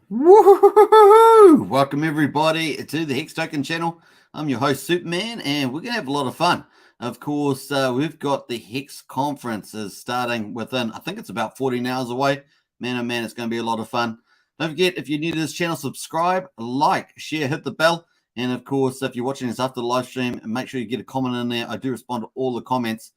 Woohoo! Welcome everybody to the Hex Token channel. I'm your host Superman, and we're gonna have a lot of fun. Of course, we've got the Hex conferences starting within, I think it's about 14 hours away. Man, oh man, it's gonna be a lot of fun. Don't forget, if you're new to this channel, subscribe, like, share, hit the bell, and of course, if you're watching this after the live stream, make sure you get a comment in there. I do respond to all the comments,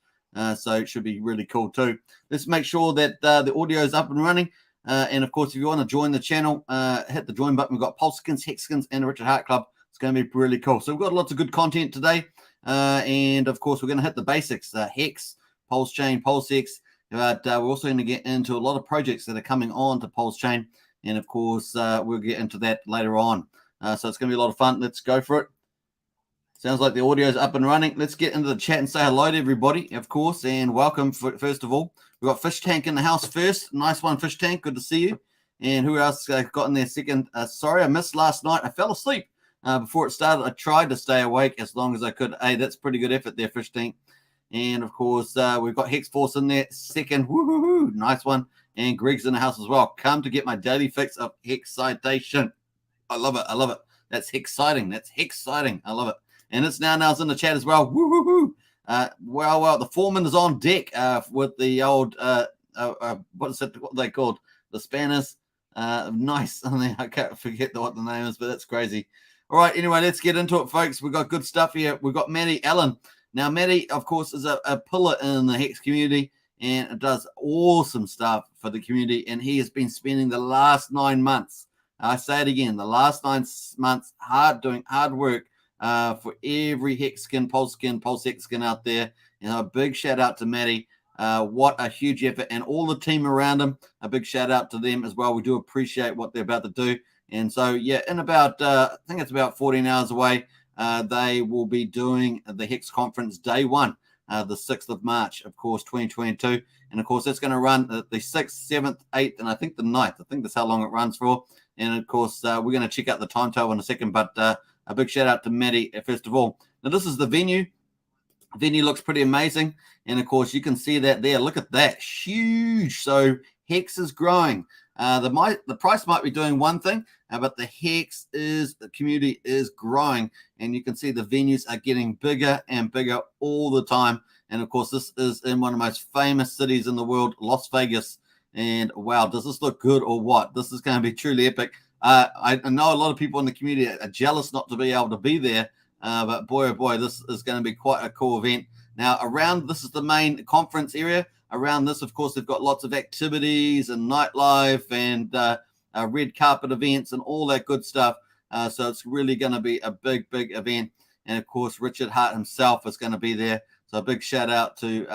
so it should be really cool too. Let's make sure that the audio is up and running. And of course, if you want to join the channel, hit the join button. We've got Pulsechain, Hexskins, and the Richard Hart Club. It's going to be really cool. So we've got lots of good content today. And of course, we're going to hit the basics, Hex, Pulsechain, Pulsex. But we're also going to get into a lot of projects that are coming on to Pulsechain. And of course, we'll get into that later on. So it's going to be a lot of fun. Let's go for it. Sounds like the audio is up and running. Let's get into the chat and say hello to everybody, of course, and welcome. First of all, we've got Fish Tank in the house first. Nice one, Fish Tank. Good to see you. And who else got in there second? Sorry, I missed last night. I fell asleep before it started. I tried to stay awake as long as I could. Hey, that's pretty good effort there, Fish Tank. And, of course, we've got Hex Force in there second. Woo-hoo-hoo. Nice one. And Greg's in the house as well. Come to get my daily fix of Hexitation. I love it. I love it. That's Hexiting. That's Hexiting. I love it. And it's now's in the chat as well. Woo-hoo-hoo. Well, the foreman is on deck with the old, what is it? What are they called? The spanners. Nice. I can't forget what the name is, but that's crazy. All right. Anyway, let's get into it, folks. We've got good stuff here. We've got Matty Allen. Now, Matty, of course, is a pillar in the Hex community and does awesome stuff for the community. And he has been spending the last 9 months. I say it again, the last 9 months doing hard work for every Hex skin, Pulse Hex skin out there. A big shout out to Matty. What a huge effort, and all the team around him. A big shout out to them as well. We do appreciate what they're about to do. And so, yeah, in about, I think it's about 14 hours away, they will be doing the Hex conference day one, the 6th of March, of course, 2022. And of course, that's going to run the 6th, 7th, 8th, and I think the 9th. I think that's how long it runs for. And of course, we're going to check out the timetable in a second, but a big shout out to Matty, first of all. Now, this is the venue. The venue looks pretty amazing. And, of course, you can see that there. Look at that. Huge. So, Hex is growing. The price might be doing one thing, but the community is growing. And you can see the venues are getting bigger and bigger all the time. And, of course, this is in one of the most famous cities in the world, Las Vegas. And, wow, does this look good or what? This is going to be truly epic. I know a lot of people in the community are jealous not to be able to be there, but boy, oh boy, this is going to be quite a cool event. Now, this is the main conference area. Around this, of course, they've got lots of activities and nightlife and red carpet events and all that good stuff. So it's really going to be a big, big event. And, of course, Richard Hart himself is going to be there. So a big shout out to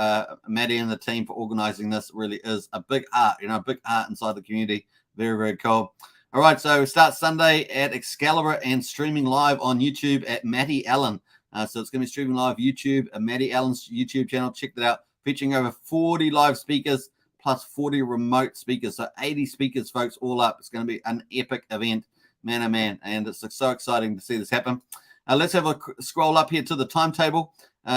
Matty and the team for organizing this. It really is a big heart, a big heart inside the community. Very, very cool. All right, so we start Sunday at Excalibur and streaming live on YouTube at Matty Allen. So it's going to be streaming live YouTube, Matty Allen's YouTube channel. Check that out. Featuring over 40 live speakers plus 40 remote speakers. So 80 speakers, folks, all up. It's going to be an epic event, man, oh man. And it's so exciting to see this happen. Let's have a scroll up here to the timetable.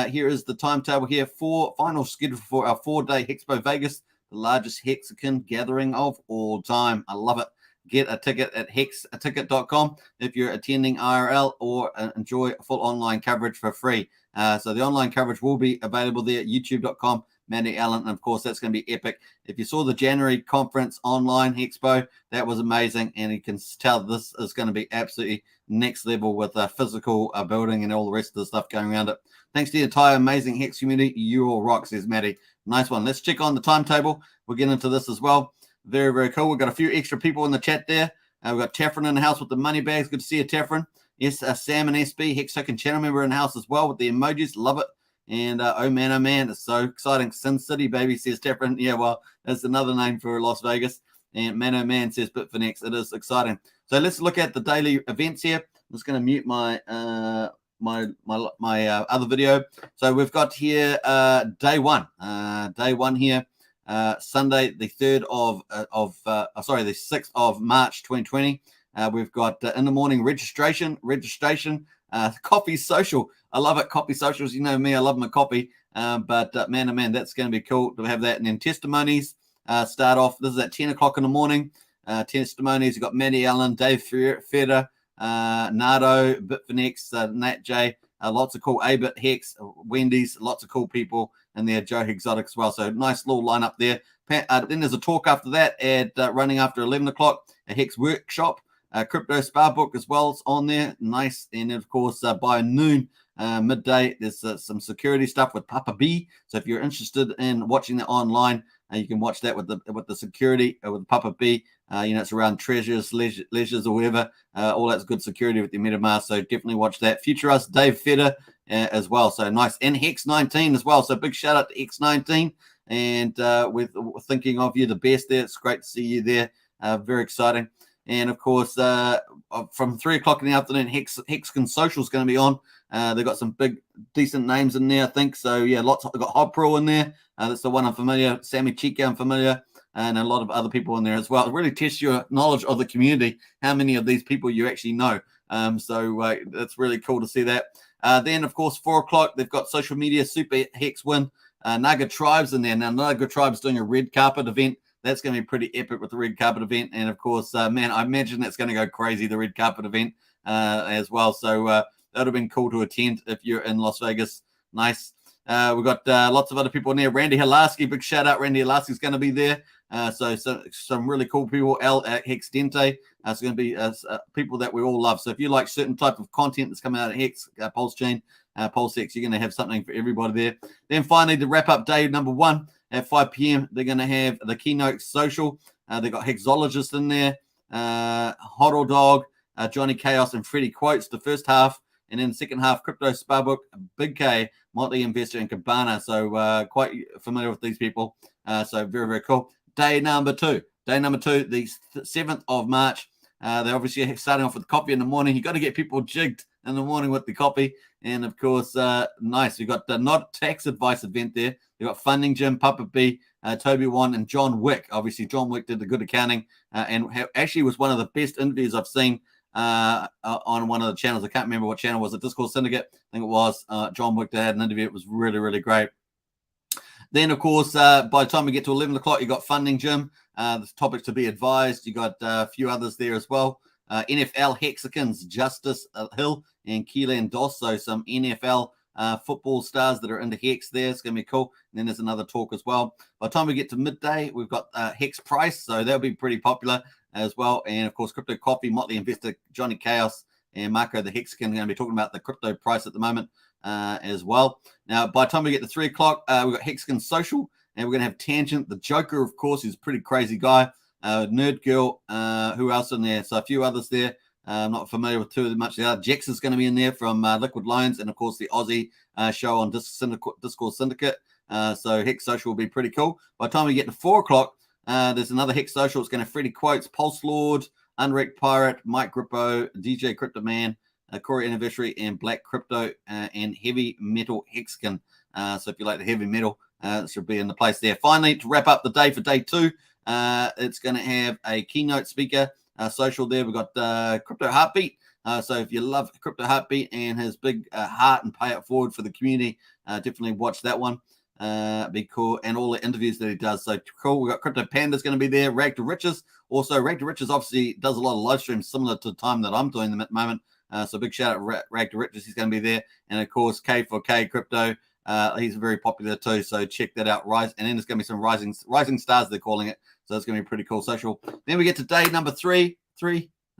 Here is the timetable here for final schedule for our 4-day HexPo Vegas, the largest Hexagon gathering of all time. I love it. Get a ticket at hexaticket.com if you're attending IRL or enjoy full online coverage for free. So the online coverage will be available there at youtube.com, Matty Allen. And of course, that's going to be epic. If you saw the January conference online HexPo, that was amazing. And you can tell this is going to be absolutely next level with a physical building and all the rest of the stuff going around it. Thanks to the entire amazing Hex community. You all rock, says Matty. Nice one. Let's check on the timetable. We'll get into this as well. Very, very cool. We've got a few extra people in the chat there. We've got Tefrin in the house with the money bags. Good to see you, Tefrin. Yes, Sam and SB, Hex Token channel member in the house as well with the emojis. Love it. And oh man, it's so exciting. Sin City, baby, says Tefrin. Yeah, well, that's another name for Las Vegas. And man, oh man, says Bitfinex. It is exciting. So let's look at the daily events here. I'm just going to mute my other video. So we've got here day one. Day one here. Sunday, the 6th of March, 2020. We've got in the morning registration, coffee social. I love it. Coffee socials. You know me, I love my coffee. But man, oh man, that's going to be cool to have that. And then testimonies start off. This is at 10 o'clock in the morning. testimonies. You've got Matty Allen, Dave Feder, Nardo, Bitfinex, Nat J, lots of cool A-Bit Hex, Wendy's, lots of cool people, and there Joe Exotic as well. So nice little lineup there. Then there's a talk after that at running after 11 o'clock, a Hex workshop, Crypto Spa book as well is on there. Nice. And of course, by noon, midday, there's some security stuff with Papa B. So if you're interested in watching that online, you can watch that with the security with Papa B. It's around treasures, leisures, or whatever. All that's good security with the MetaMask. So definitely watch that. Future Us, Dave Feder as well. So nice. And Hex 19 as well. So big shout out to Hex 19. And with thinking of you the best there. It's great to see you there. Very exciting. And of course, from 3 o'clock in the afternoon, Hex Token Socials is going to be on. They've got some big, decent names in there, I think. So yeah, lots. I've got Hot Pro in there. That's the one I'm familiar. Sammy Chica, I'm familiar, and a lot of other people in there as well. It really tests your knowledge of the community, how many of these people you actually know. So that's really cool to see that. Then, of course, 4 o'clock, they've got social media super Hex win. Naga Tribe's in there. Now, Naga Tribe's doing a red carpet event. That's going to be pretty epic with the red carpet event. And, of course, man, I imagine that's going to go crazy, the red carpet event as well. So that would have been cool to attend if you're in Las Vegas. Nice. We've got lots of other people in there. Randy Hilarski, big shout out. Randy Hilarski is going to be there. So some really cool people. Al at Hex Dente. It's going to be people that we all love. So if you like certain type of content that's coming out of Hex, Pulsechain, Pulsex, you're going to have something for everybody there. Then finally, to wrap up day number 1 at 5 p.m., they're going to have the keynote social. They've got Hexologist in there, Hoddle Dog, Johnny Chaos, and Freddie Quotes the first half. And then the second half, Crypto Sparbook, Big K, Motley Investor, and Cabana. So quite familiar with these people. So very, very cool. Day number 2. Day number 2, the 7th of March. They're obviously starting off with coffee in the morning. You got to get people jigged in the morning with the coffee. And, of course, nice. We've got the Not Tax Advice event there. They've got Funding Jim, Papa B, Toby Wan, and John Wick. Obviously, John Wick did the good accounting and actually was one of the best interviews I've seen on one of the channels. I can't remember what channel was it. Discord Syndicate, I think it was. John Wick had an interview. It was really, really great. Then, of course, by the time we get to 11 o'clock, you got Funding Jim. The topics to be advised. You got a few others there as well. NFL Hexicans, Justice Hill, and Keelan Doss. So some NFL football stars that are into Hex there. It's going to be cool. And then there's another talk as well. By the time we get to midday, we've got Hex Price. So that'll be pretty popular as well. And, of course, Crypto Coffee, Motley Investor, Johnny Chaos, and Marco the Hexican are going to be talking about the crypto price at the moment as well. Now, by the time we get to 3 o'clock, we've got Hexicans Social. And we're going to have Tangent. The Joker, of course, is a pretty crazy guy. Nerd Girl. Who else in there? So a few others there. I'm not familiar with too much. The other Jex is going to be in there from Liquid Loans. And, of course, the Aussie show on Discord Syndicate. So Hex Social will be pretty cool. By the time we get to 4 o'clock, there's another Hex Social. It's going to Freddie Quotes, Pulse Lord, Unwrecked Pirate, Mike Grippo, DJ Crypto Man, Corey Anniversary, and Black Crypto, and Heavy Metal Hexicon. So if you like the heavy metal, it should be in the place there. Finally, to wrap up the day for day 2, it's going to have a keynote speaker social there. We've got Crypto Heartbeat. So if you love Crypto Heartbeat and his big heart and pay it forward for the community, definitely watch that one. Be cool. And all the interviews that he does. So cool. We've got Crypto Panda's going to be there. Rag to Riches. Also, Rag to Riches obviously does a lot of live streams similar to the time that I'm doing them at the moment. So big shout out Rag to Riches. He's going to be there. And of course, K4K Crypto. He's very popular too, so check that out. And then there's going to be some rising stars, they're calling it. So it's going to be pretty cool social. Then we get to day number 3.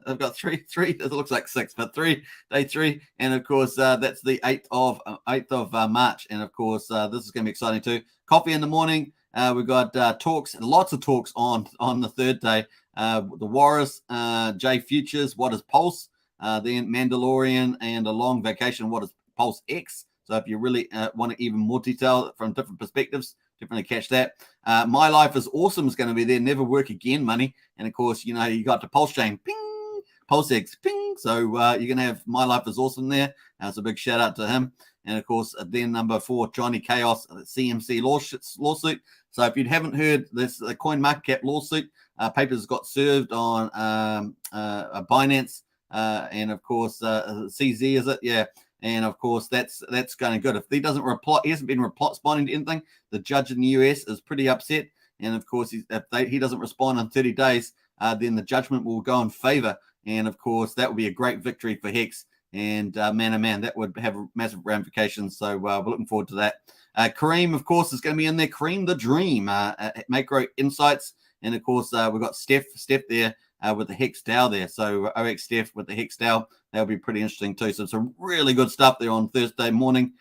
I've got three. It looks like 6, but 3. Day 3, and of course that's the 8th of March. And of course this is going to be exciting too. Coffee in the morning. We've got talks, lots of talks on the 3rd day. The Walrus, J Futures, what is Pulse? Then Mandalorian and a long vacation. What is Pulse X? So if you really want to even more detail from different perspectives, definitely catch that. My Life is Awesome is going to be there. Never Work Again money. And, of course, you got the Pulsechain, ping, Pulsex, ping. So you're going to have My Life is Awesome there. So a big shout out to him. And, of course, then number 4, Johnny Chaos, CMC lawsuit. So if you haven't heard this, the CoinMarketCap lawsuit, papers got served on Binance and, of course, CZ, is it? Yeah. And of course, that's going good. If he doesn't reply, he hasn't been responding to anything. The judge in the US is pretty upset. And of course, if he doesn't respond in 30 days, then the judgment will go in favor. And of course, that would be a great victory for Hex. And man, oh man, that would have massive ramifications. So we're looking forward to that. Kareem, of course, is going to be in there. Kareem the Dream, Macro Insights. And of course, we've got Steph there with the Hex DAO there. So OX Steph with the Hex DAO. That'll be pretty interesting too. So some really good stuff there on Tuesday morning,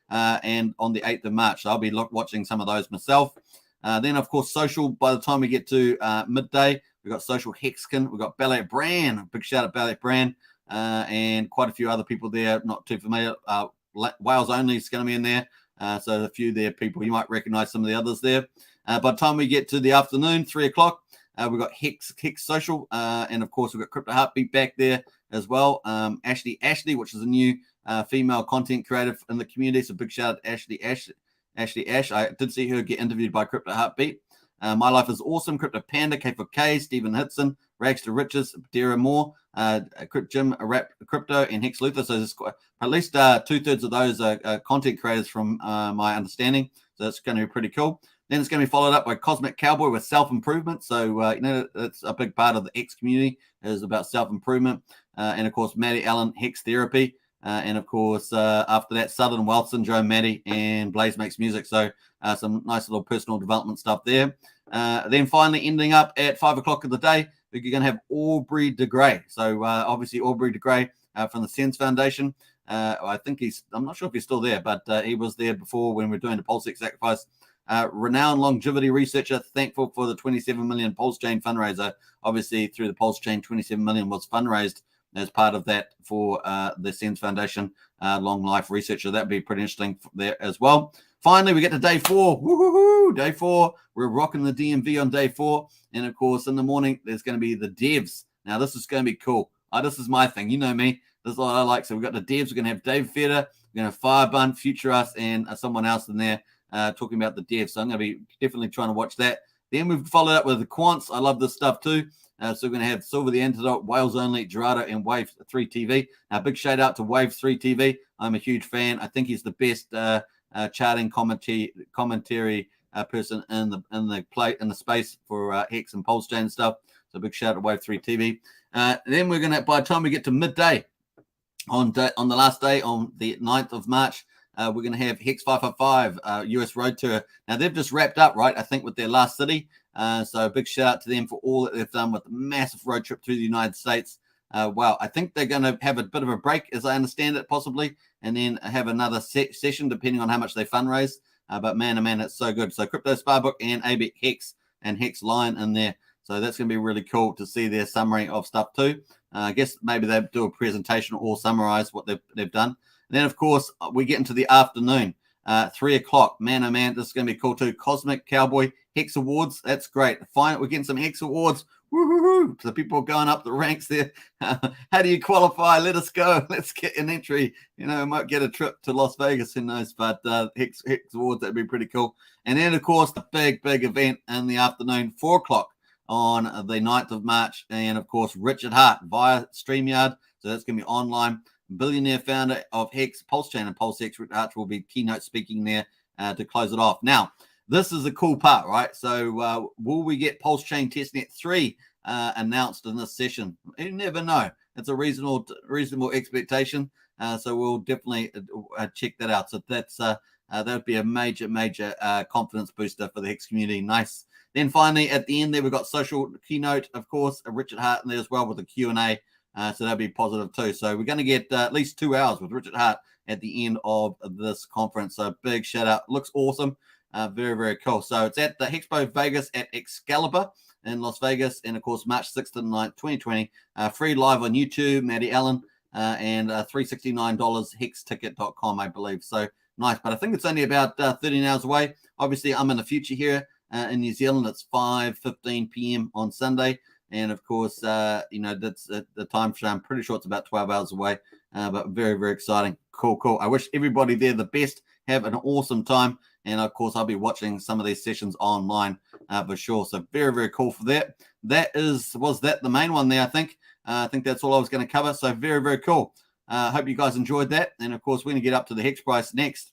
and on the 8th of March. So I'll be watching some of those myself. Then, of course, social, by the time we get to midday, we've got Social Hexkin. We've got Ballet Brand. Big shout out Ballet Brand. And quite a few other people there, not too familiar. Wales Only is going to be in there. So a few there, people. You might recognize some of the others there. By the time we get to the afternoon, 3 o'clock, we've got Hex Social. And, of course, we've got Crypto Heartbeat back there as well. Ashley, which is a new female content creator in the community. So big shout out to Ashley Ash. I did see her get interviewed by Crypto Heartbeat. My Life is Awesome, Crypto Panda, K4K, Stephen Hitson, Rags to Riches, Dara Moore, Jim Rap Crypto, and Hex Luther. So there's at least 2/3 of those are content creators from my understanding. So that's going to be pretty cool. Then it's going to be followed up by Cosmic Cowboy with self-improvement. So, that's a big part of the Hex community is about self-improvement. And, of course, Maddie Allen, Hex Therapy. And, of course, after that, Southern Wealth Syndrome, Maddie, and Blaze Makes Music. So some nice little personal development stuff there. Then finally ending up at 5 o'clock of the day, we're going to have Aubrey de Grey. So obviously Aubrey de Grey from the Sense Foundation. I think I'm not sure if he's still there, but he was there before when we were doing the Pulsechain Sacrifice. Renowned longevity researcher, thankful for the 27 million Pulsechain fundraiser. Obviously, through the Pulsechain, 27 million was fundraised as part of that for the Sense Foundation long life researcher. That'd be pretty interesting there as well. Finally, we get to day 4. Woo-hoo-hoo! Day 4. We're rocking the DMV on day 4. And, of course, in the morning, there's going to be the devs. Now, this is going to be cool. This is my thing. You know me. This is what I like. So we've got the devs. We're going to have Dave Feder. We're going to have Firebun, Future Us, and someone else in there talking about the devs. So I'm going to be definitely trying to watch that. Then we've followed up with the quants. I love this stuff too. So we're going to have Silver the Antidote, Wales Only, Gerardo, and Wave 3 TV. Now, big shout out to Wave 3 TV. I'm a huge fan. I think he's the best charting commentary person in the space for Hex and Pulsechain and stuff. So big shout out to Wave 3 TV. Then we're going to, by the time we get to midday on the last day, on the 9th of March, we're going to have Hex 555 US Road Tour. Now, they've just wrapped up, right, I think, with their last city. So a big shout out to them for all that they've done with the massive road trip through the United States. Wow, I think they're going to have a bit of a break, as I understand it, possibly, and then have another session, depending on how much they fundraise. But man, oh man, it's so good. So Crypto Sparbook and ABIC Hex and Hex Lion in there. So that's going to be really cool to see their summary of stuff too. I guess maybe they'll do a presentation or summarize what they've done. And then, of course, we get into the afternoon, 3 o'clock. Man, oh man, this is going to be cool too. Cosmic Cowboy Hex Awards. That's great. Fine, we're getting some Hex Awards. Woo-hoo-hoo. So people are going up the ranks there. How do you qualify? Let us go. Let's get an entry. We might get a trip to Las Vegas, who knows? But Hex Awards, that'd be pretty cool. And then, of course, the big event in the afternoon, 4 o'clock on the 9th of March. And, of course, Richard Hart via StreamYard. So that's going to be online. Billionaire founder of Hex, Pulsechain, and PulseX, Richard Hart will be keynote speaking there to close it off. Now, this is a cool part, right? So will we get Pulsechain Testnet 3 announced in this session? You never know. It's a reasonable expectation. So we'll definitely check that out. So that's that would be a major confidence booster for the Hex community. Nice. Then finally, at the end there, we've got social keynote, of course, Richard Hart in there as well with a Q&A. So that'll be positive too. So we're going to get at least 2 hours with Richard Hart at the end of this conference. So big shout out. Looks awesome. Very cool. So it's at the HexPo Vegas at Excalibur in Las Vegas. And, of course, March 6th to 9th, 2020. Free live on YouTube, Maddie Allen, and $369, hexticket.com, I believe. So nice. But I think it's only about 13 hours away. Obviously, I'm in the future here in New Zealand. It's 5:15 p.m. on Sunday. And, of course, that's the time frame. I'm pretty sure it's about 12 hours away. But very exciting. Cool. I wish everybody there the best. Have an awesome time. And, of course, I'll be watching some of these sessions online for sure. So very cool for that. Was that the main one there, I think. I think that's all I was going to cover. So very cool. Hope you guys enjoyed that. And, of course, we're going to get up to the Hex price next.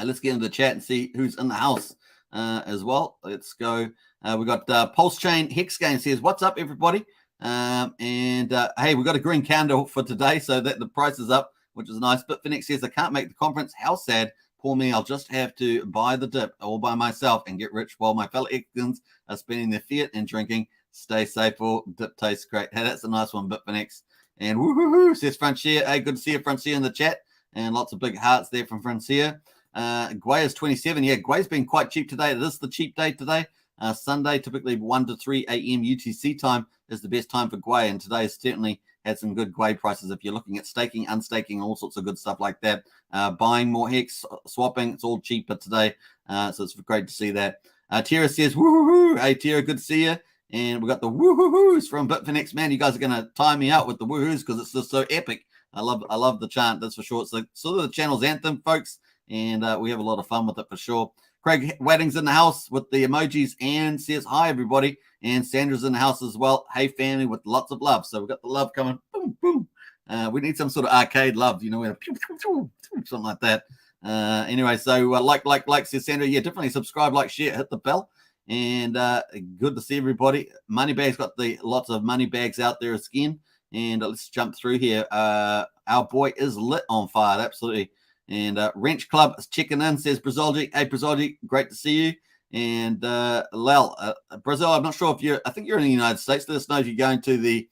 Let's get into the chat and see who's in the house as well. Let's go. We got Pulsechain Hex Game says, what's up, everybody? Hey, we got a green candle for today, so that the price is up, which is nice. Bitfinex says, I can't make the conference. How sad. Poor me. I'll just have to buy the dip all by myself and get rich while my fellow X's are spending their fiat and drinking. Stay safe, all. Dip tastes great. Hey, that's a nice one, Bitfinex. And woohoo, says Francia. Hey, good to see you, Francia, in the chat. And lots of big hearts there from Francia. Gwei is 27. Yeah, Gwei's been quite cheap today. It is the cheap day today. Sunday, typically 1 to 3 a.m. UTC time is the best time for Gwei. And today certainly had some good Gwei prices if you're looking at staking, unstaking, all sorts of good stuff like that. Buying more Hex, swapping, it's all cheaper today. So it's great to see that. Tara says, woohoo. Hey, Tara, good to see you. And we got the woohoo's from Bitfinex. Man, you guys are going to time me out with the woohoo's because it's just so epic. I love the chant, that's for sure. It's sort of the channel's anthem, folks. And we have a lot of fun with it for sure. Craig Wadding's in the house with the emojis and says, hi, everybody. And Sandra's in the house as well. Hey, family, with lots of love. So we've got the love coming. Boom, boom. We need some sort of arcade love, you know, pew, pew, pew, something like that. Anyway, so like, says Sandra. Yeah, definitely subscribe, like, share, hit the bell. And good to see everybody. Moneybags got lots of money bags out there again. And let's jump through here. Our boy is lit on fire, absolutely. And Wrench Club is checking in, says Brazilji. Hey, Brazilji, great to see you. And Lel, Brazil, I'm not sure if I think you're in the United States. Let us know if you're going to the,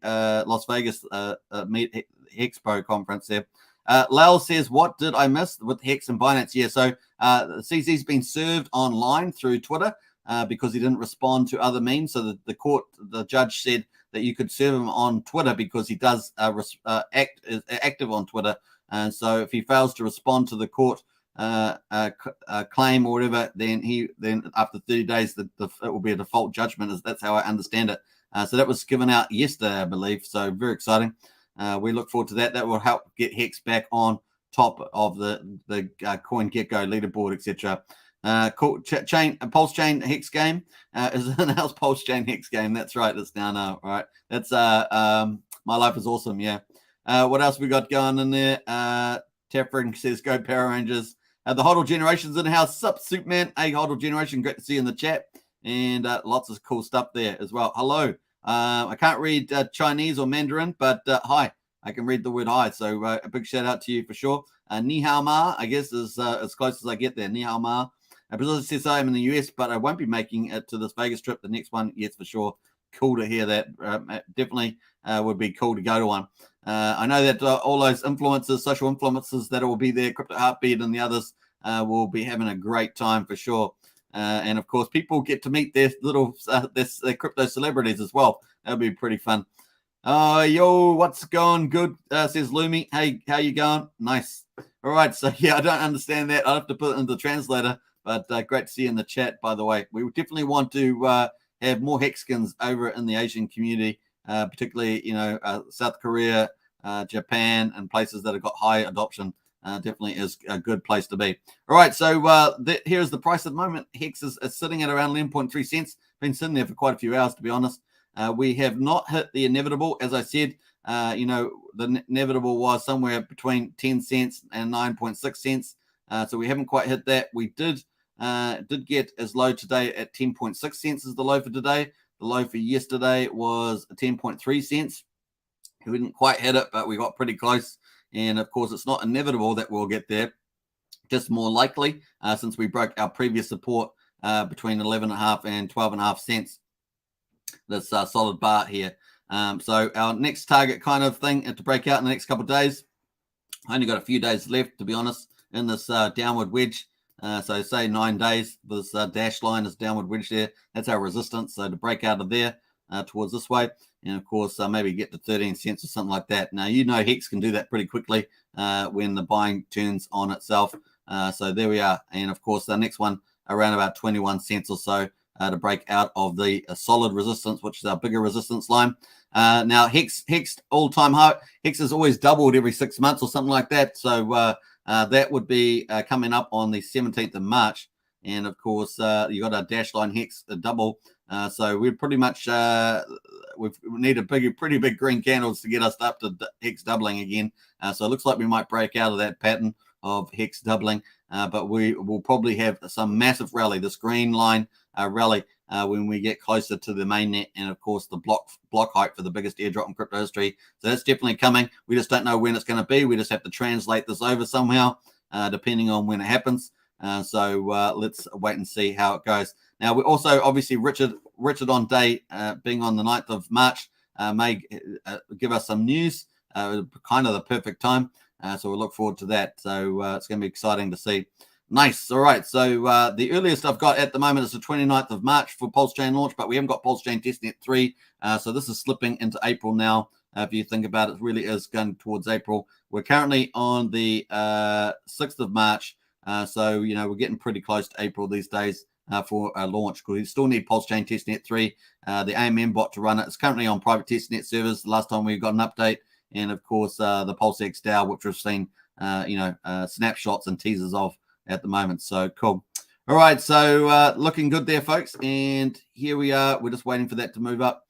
Las Vegas Meet HexPo conference there. Lel says, what did I miss with Hex and Binance? Yeah, so CZ's been served online through Twitter because he didn't respond to other memes. So the judge said that you could serve him on Twitter because he does is active on Twitter. And so if he fails to respond to the court claim or whatever, then after 30 days, it will be a default judgment. That's how I understand it. So that was given out yesterday, I believe. So very exciting. We look forward to that. That will help get Hex back on top of the CoinGecko leaderboard, etc. Cool. Pulsechain Hex game is an house Pulsechain Hex game. That's right. That's down now. All right. That's my life is awesome. Yeah. What else we got going in there? Tefrin says, go Power Rangers. The Hodl Generation's in the house. Sup, Superman. Hey, Hodl Generation. Great to see you in the chat. And lots of cool stuff there as well. Hello. I can't read Chinese or Mandarin, but hi. I can read the word hi. So a big shout out to you for sure. Ni hao ma, I guess, is as close as I get there. Ni hao ma. Brazil says I am in the US, but I won't be making it to this Vegas trip. The next one, yes, for sure. Cool to hear that. Definitely would be cool to go to one. I know that all those influencers, social influencers that will be there, Crypto Heartbeat and the others, will be having a great time for sure. And of course, people get to meet their little their crypto celebrities as well. That'll be pretty fun. Yo, what's going good? Says Lumi. Hey, how you going? Nice. All right. So yeah, I don't understand that. I'll have to put it into the translator. But great to see you in the chat, by the way. We definitely want to have more Hexkins over in the Asian community, particularly, South Korea, Japan, and places that have got high adoption. Definitely is a good place to be. All right, so here's the price at the moment. Hex is sitting at around 11.3 cents. Been sitting there for quite a few hours, to be honest. We have not hit the inevitable. As I said, the inevitable was somewhere between 10 cents and 9.6 cents. So we haven't quite hit that. We did get as low today at 10.6 cents is the low for today. The low for yesterday was 10.3 cents. We didn't quite hit it, but we got pretty close. And of course, it's not inevitable that we'll get there. Just more likely since we broke our previous support between 11.5 and 12.5 cents. This solid bar here. So our next target kind of thing to break out in the next couple of days. I only got a few days left, to be honest, in this downward wedge. So say 9 days, this dash line is downward wedge there. That's our resistance. So to break out of there towards this way, and of course maybe get to 13 cents or something like that. Now, Hex can do that pretty quickly when the buying turns on itself. So there we are. And of course, the next one around about 21 cents or so to break out of the solid resistance, which is our bigger resistance line. Now, Hex all-time high. Hex has always doubled every 6 months or something like that. So that would be coming up on the 17th of March. And of course, you got our dash line Hex double. So we're pretty much we need pretty big green candles to get us up to Hex doubling again. So it looks like we might break out of that pattern of Hex doubling but we will probably have some massive rally, this green line rally, when we get closer to the mainnet, and of course the block height for the biggest airdrop in crypto history. So that's definitely coming. We just don't know when it's going to be. We just have to translate this over somehow, depending on when it happens. So let's wait and see how it goes. Now, we also, obviously, Richard on day, being on the 9th of March, may give us some news, kind of the perfect time. So we'll look forward to that. So it's going to be exciting to see. Nice. All right. So the earliest I've got at the moment is the 29th of March for Pulsechain launch, but we haven't got Pulsechain testnet 3. So this is slipping into April now. If you think about it, it really is going towards April. We're currently on the 6th of March. So, we're getting pretty close to April these days for a launch, because we still need Pulsechain testnet 3, the AMM bot to run it. It's currently on private testnet servers. The last time we got an update, and of course the PulseX DAO, which we've seen, snapshots and teasers of at the moment. So cool. All right, so looking good there, folks. And here we are. We're just waiting for that to move up.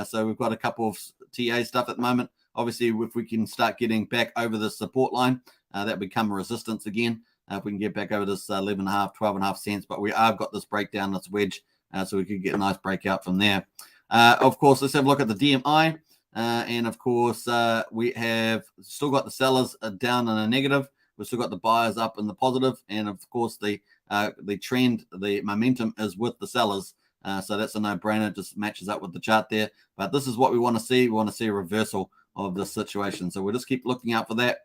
So we've got a couple of TA stuff at the moment. Obviously, if we can start getting back over the support line, that become a resistance again. If we can get back over this 11.5, 12.5 cents, but we have got this breakdown, this wedge, so we could get a nice breakout from there. Of course, let's have a look at the DMI, and of course, we have still got the sellers down in a negative. We've still got the buyers up in the positive, and of course, the trend, the momentum is with the sellers. So that's a no-brainer. Just matches up with the chart there. But this is what we want to see. We want to see a reversal of the situation. So we'll just keep looking out for that.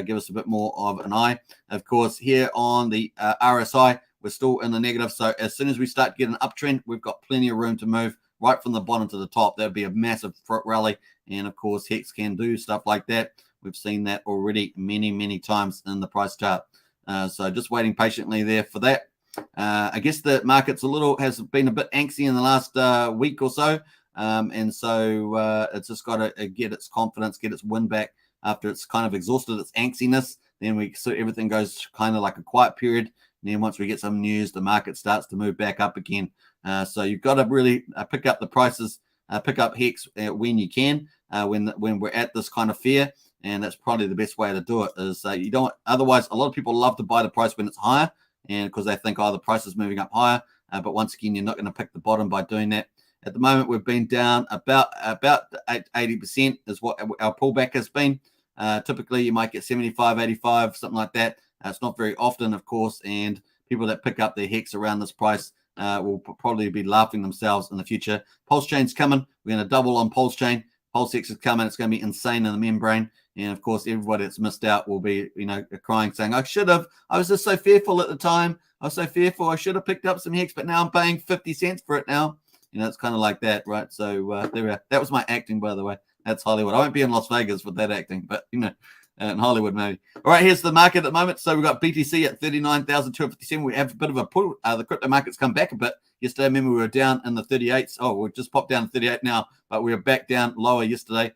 Give us a bit more of an eye. Of course, here on the RSI, we're still in the negative. So as soon as we start getting an uptrend, we've got plenty of room to move right from the bottom to the top. That'd be a massive rally. And of course, Hex can do stuff like that. We've seen that already many, many times in the price chart. So just waiting patiently there for that. I guess the market's has been a bit angsty in the last week or so. And so it's just got to get its confidence, get its wind back after it's kind of exhausted its angstiness. Then so everything goes kind of like a quiet period. And then once we get some news, the market starts to move back up again. So you've got to really pick up the prices, pick up Hex when you can, when we're at this kind of fear. And that's probably the best way to do it. Is you don't. Otherwise, a lot of people love to buy the price when it's higher, and because they think, oh, the price is moving up higher. But once again, you're not going to pick the bottom by doing that. At the moment, we've been down about 80% is what our pullback has been. Typically, you might get 75, 85, something like that. It's not very often, of course, and people that pick up their Hex around this price will probably be laughing themselves in the future. Pulsechain's coming. We're going to double on Pulsechain. PulseX is coming. It's going to be insane in the membrane. And, of course, everybody that's missed out will be, crying, saying, I should have. I was just so fearful at the time. I was so fearful. I should have picked up some Hex, but now I'm paying 50 cents for it now. It's kind of like that, right? So there we are. That was my acting, by the way. That's Hollywood. I won't be in Las Vegas with that acting, but, in Hollywood maybe. All right, here's the market at the moment. So we've got BTC at 39,257. We have a bit of a pull. The crypto market's come back a bit. Yesterday, remember, we were down in the 38s. Oh, we've just popped down to 38 now, but we were back down lower yesterday.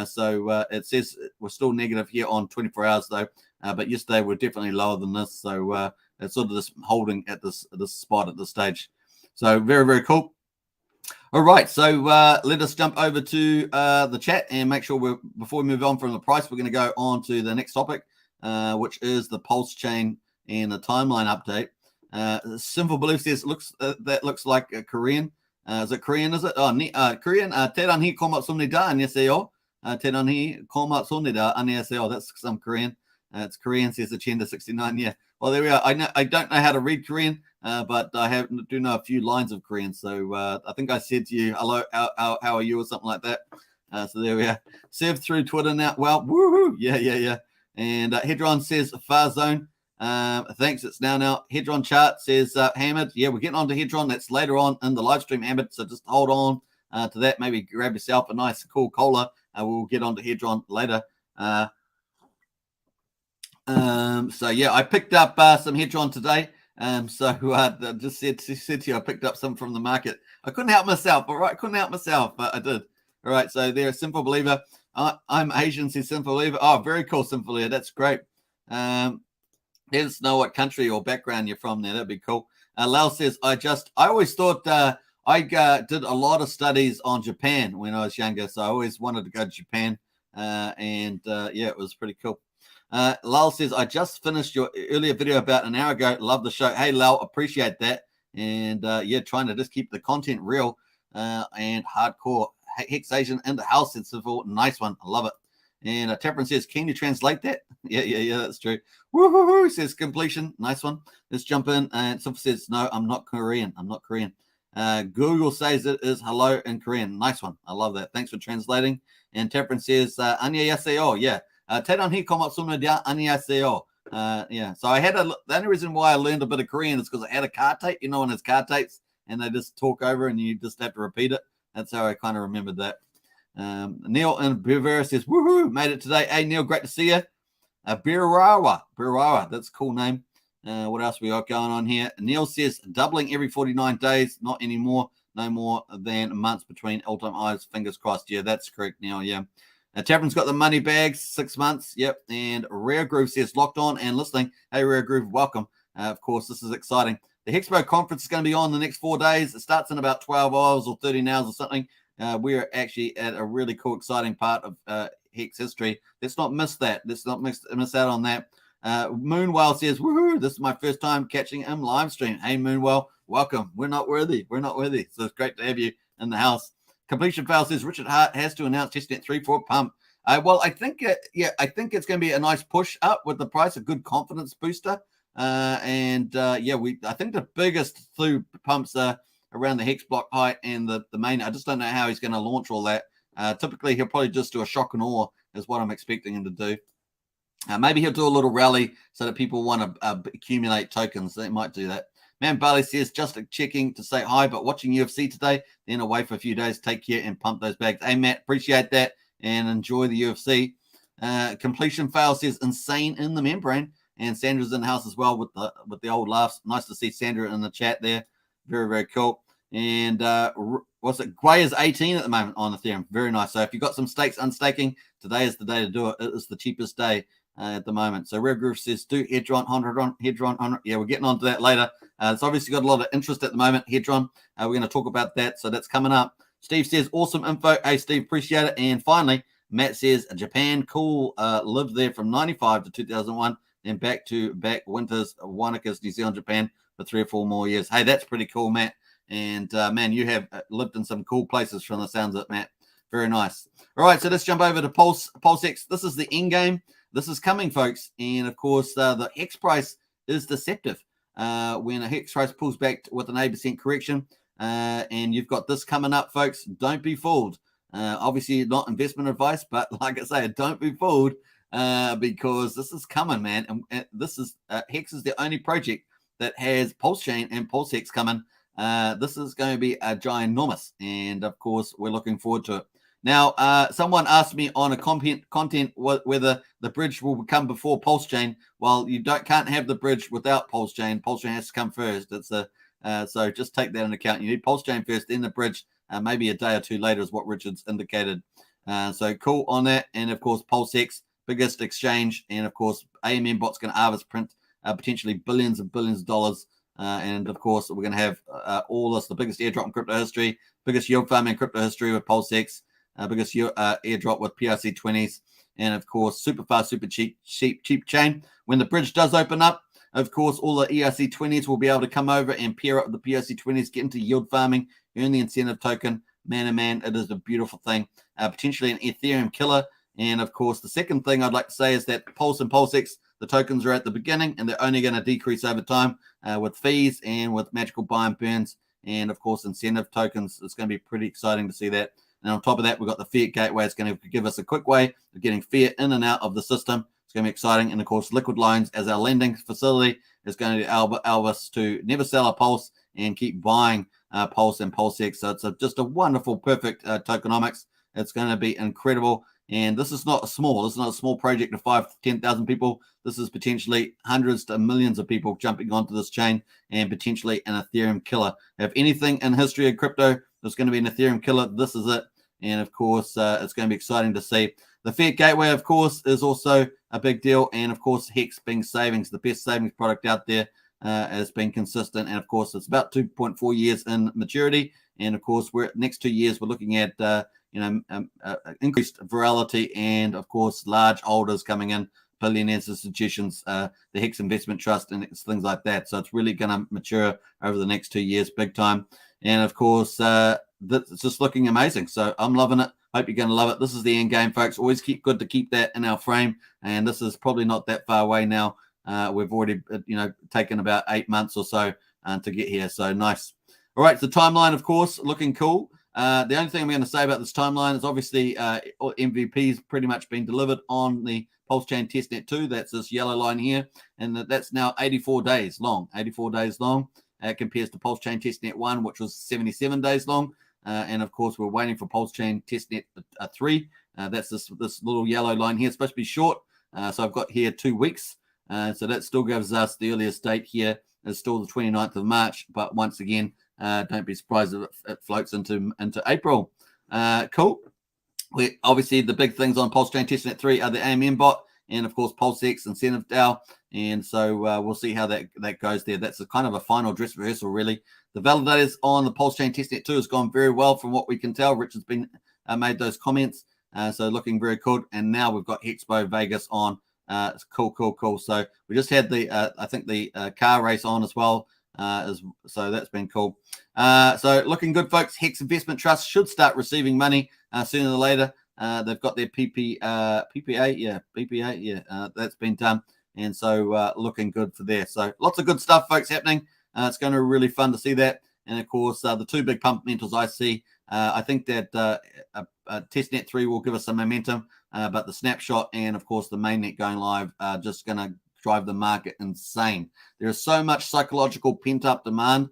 So it says we're still negative here on 24 hours, though. But yesterday, we're definitely lower than this. So it's sort of just holding at this spot at this stage. So very, very cool. All right, so let us jump over to the chat and make sure before we move on from the price, we're going to go on to the next topic, which is the Pulsechain and the timeline update. Simple Belief says that looks like a Korean. Is it Korean? Is it? Oh, Korean. Teranhi komatsumnida 안녕하세요. Teranhi komatsumnida 안녕하세요. That's some Korean. It's Korean, says Agenda 69. Yeah. Well, there we are. I don't know how to read Korean, but I do know a few lines of Korean. So I think I said to you, hello, how are you, or something like that. So there we are. Served through Twitter now. Well, woohoo. Yeah. And Hedron says Far Zone. Thanks. It's now. Hedron chart says Hammered. Yeah, we're getting on to Hedron. That's later on in the live stream, Hammered. So just hold on to that. Maybe grab yourself a nice, cool cola. We'll get on to Hedron later. So yeah, I picked up some Hedron today. So just said to you, I picked up some from the market. I couldn't help myself. All right, couldn't help myself, but I did. All right, so they're a Simple Believer. I'm Asian, says Simple Believer. Oh, very cool, Simple Believer. That's great. Let us know what country or background you're from there. That'd be cool. Lal says, I always thought I did a lot of studies on Japan when I was younger, so I always wanted to go to Japan. Yeah, it was pretty cool. Lal says, I just finished your earlier video about an hour ago. Love the show. Hey, Lal, appreciate that. And yeah, trying to just keep the content real and hardcore. Hex Asian in the house. It's a nice one. I love it. And Tapperin says, can you translate that? Yeah, that's true. Woohoo, says completion. Nice one. Let's jump in. And Silver says, no, I'm not Korean. Google says it is hello in Korean. Nice one. I love that. Thanks for translating. And Tapperin says, 안녕하세요. Yeah. 태단히 고맙습니다. 안녕하세요. Yeah. So I had the only reason why I learned a bit of Korean is because I had a car tape, when it's car tapes and they just talk over and you just have to repeat it. That's how I kind of remembered that. Neil in Bivera says, woohoo, made it today. Hey, Neil, great to see you. Birawa, that's a cool name. What else we got going on here? Neil says, doubling every 49 days, not anymore, no more than months between all-time highs, fingers crossed. Yeah, that's correct, Neil, yeah. Tapperin's got the money bags, 6 months, yep. And Rare Groove says, locked on and listening. Hey, Rare Groove, welcome. Of course, this is exciting. The HexPo conference is going to be on the next 4 days. It starts in about 12 hours or 13 hours or something. We're actually at a really cool, exciting part of Hex history. Let's not miss that. Let's not miss out on that. Moonwell says, woohoo, this is my first time catching him live stream. Hey, Moonwell, welcome. We're not worthy. So it's great to have you in the house. Completion Fail says, Richard Hart has to announce testnet 3 for pump. Well, I think it's going to be a nice push up with the price, a good confidence booster. I think the biggest through pumps are around the hex block height and the main. I just don't know how he's going to launch all that. Typically, he'll probably just do a shock and awe is what I'm expecting him to do. Maybe he'll do a little rally so that people want to accumulate tokens. They might do that. Man Barley says, just checking to say hi, but watching UFC today, then away for a few days. Take care and pump those bags. Hey, Matt, appreciate that and enjoy the UFC. Completion Fail says, insane in the membrane. And Sandra's in the house as well with the old laughs. Nice to see Sandra in the chat there. Very, very cool. And what's it? Gwei is 18 at the moment on Ethereum. Very nice. So if you've got some stakes unstaking, today is the day to do it. It is the cheapest day at the moment. So Red Groove says, do Hedron. Yeah, we're getting on to that later. It's obviously got a lot of interest at the moment, Hedron. We're going to talk about that. So that's coming up. Steve says, awesome info. Hey, Steve, appreciate it. And finally, Matt says, Japan, cool. Lived there from 95 to 2001. Then back winters, Wanaka's, New Zealand, Japan for 3 or 4 more years. Hey, that's pretty cool, Matt. And, man, you have lived in some cool places from the sounds of it, Matt. Very nice. All right, so let's jump over to PulseX. This is the end game. This is coming, folks. And, of course, the Hex price is deceptive. When a Hex price pulls back with an 8% correction, and you've got this coming up, folks, don't be fooled. Obviously, not investment advice, but like I say, don't be fooled. Because this is coming, man. And this is Hex is the only project that has Pulsechain and PulseX coming. This is going to be a ginormous, and of course, we're looking forward to it. Now, someone asked me on a content whether the bridge will come before Pulsechain. Well, you can't have the bridge without Pulsechain. Pulsechain has to come first. So just take that into account. You need Pulsechain first, then the bridge. Maybe a day or two later is what Richard's indicated. So cool on that, and of course, PulseX. Biggest exchange, and of course, AMM bot's going to harvest print potentially billions and billions of dollars. And of course, we're going to have all this, the biggest airdrop in crypto history, biggest yield farm in crypto history with PulseX, biggest airdrop with PRC20s, and of course, super fast, super cheap chain. When the bridge does open up, of course, all the ERC20s will be able to come over and pair up with the PRC20s, get into yield farming, earn the incentive token. Man, oh man, it is a beautiful thing. Potentially an Ethereum killer. And, of course, the second thing I'd like to say is that Pulse and PulseX, the tokens are at the beginning, and they're only going to decrease over time with fees and with magical buy and burns and, of course, incentive tokens. It's going to be pretty exciting to see that. And on top of that, we've got the fiat gateway. It's going to give us a quick way of getting fiat in and out of the system. It's going to be exciting. And, of course, liquid loans as our lending facility is going to allow us to never sell a Pulse and keep buying Pulse and PulseX. So it's just a wonderful, perfect tokenomics. It's going to be incredible. And this is not a small project of 5,000 to 10,000 people. This is potentially hundreds to millions of people jumping onto this chain and potentially an Ethereum killer. If anything in history of crypto, there's going to be an Ethereum killer. This is it. And of course, it's going to be exciting to see. The fiat gateway, of course, is also a big deal. And of course, Hex being savings, the best savings product out there, has been consistent. And of course, it's about 2.4 years in maturity. And of course, next 2 years, we're looking at increased virality and, of course, large holders coming in billionaires, institutions, the Hex Investment Trust, and things like that. So it's really going to mature over the next 2 years, big time. And of course, it's just looking amazing. So I'm loving it. Hope you're going to love it. This is the end game, folks. Always good to keep that in our frame. And this is probably not that far away now. We've already, taken about 8 months or so to get here. So nice. All right, so timeline, of course, looking cool. The only thing I'm going to say about this timeline is obviously MVP's pretty much been delivered on the Pulsechain Testnet 2. That's this yellow line here, and that's now 84 days long. 84 days long compares to Pulsechain Testnet 1, which was 77 days long. And of course, we're waiting for Pulsechain Testnet 3. That's this little yellow line here. It's supposed to be short, so I've got here 2 weeks. So that still gives us the earliest date here is still the 29th of March. But once again, don't be surprised if it floats into April. Cool. Obviously, the big things on Pulsechain Testnet 3 are the AMM bot and, of course, PulseX Incentive DAO. And so we'll see how that goes there. That's a kind of a final dress rehearsal, really. The validators on the Pulsechain Testnet 2 has gone very well from what we can tell. Richard's been made those comments. So looking very good. And now we've got HexPo Vegas on. It's cool. So we just had I think the car race on as well. So that's been cool. So looking good, folks. Hex Investment Trust should start receiving money sooner or later. They've got their PPA. That's been done. And so looking good for there. So lots of good stuff, folks, happening. It's going to be really fun to see that. And, of course, the two big pump mentals I see, I think that Testnet 3 will give us some momentum. But the snapshot and, of course, the mainnet going live are just going to drive the market insane. There is so much psychological pent-up demand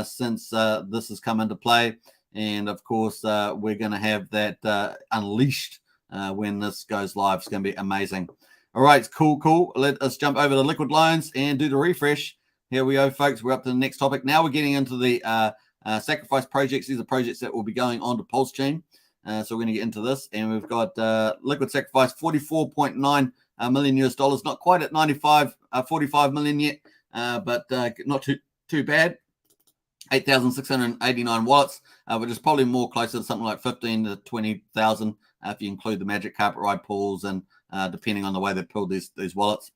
since this has come into play. And, of course, we're going to have that unleashed when this goes live. It's going to be amazing. All right, cool. Let us jump over to liquid loans and do the refresh. Here we go, folks. We're up to the next topic. Now we're getting into the sacrifice projects. These are projects that will be going on to Pulsechain. So we're going to get into this. And we've got liquid sacrifice, $44.9 million US. Not quite at 45 million yet, but not too bad. 8,689 wallets, which is probably more closer to something like 15 to 20,000 if you include the Magic Carpet Ride pools and depending on the way they pulled these wallets.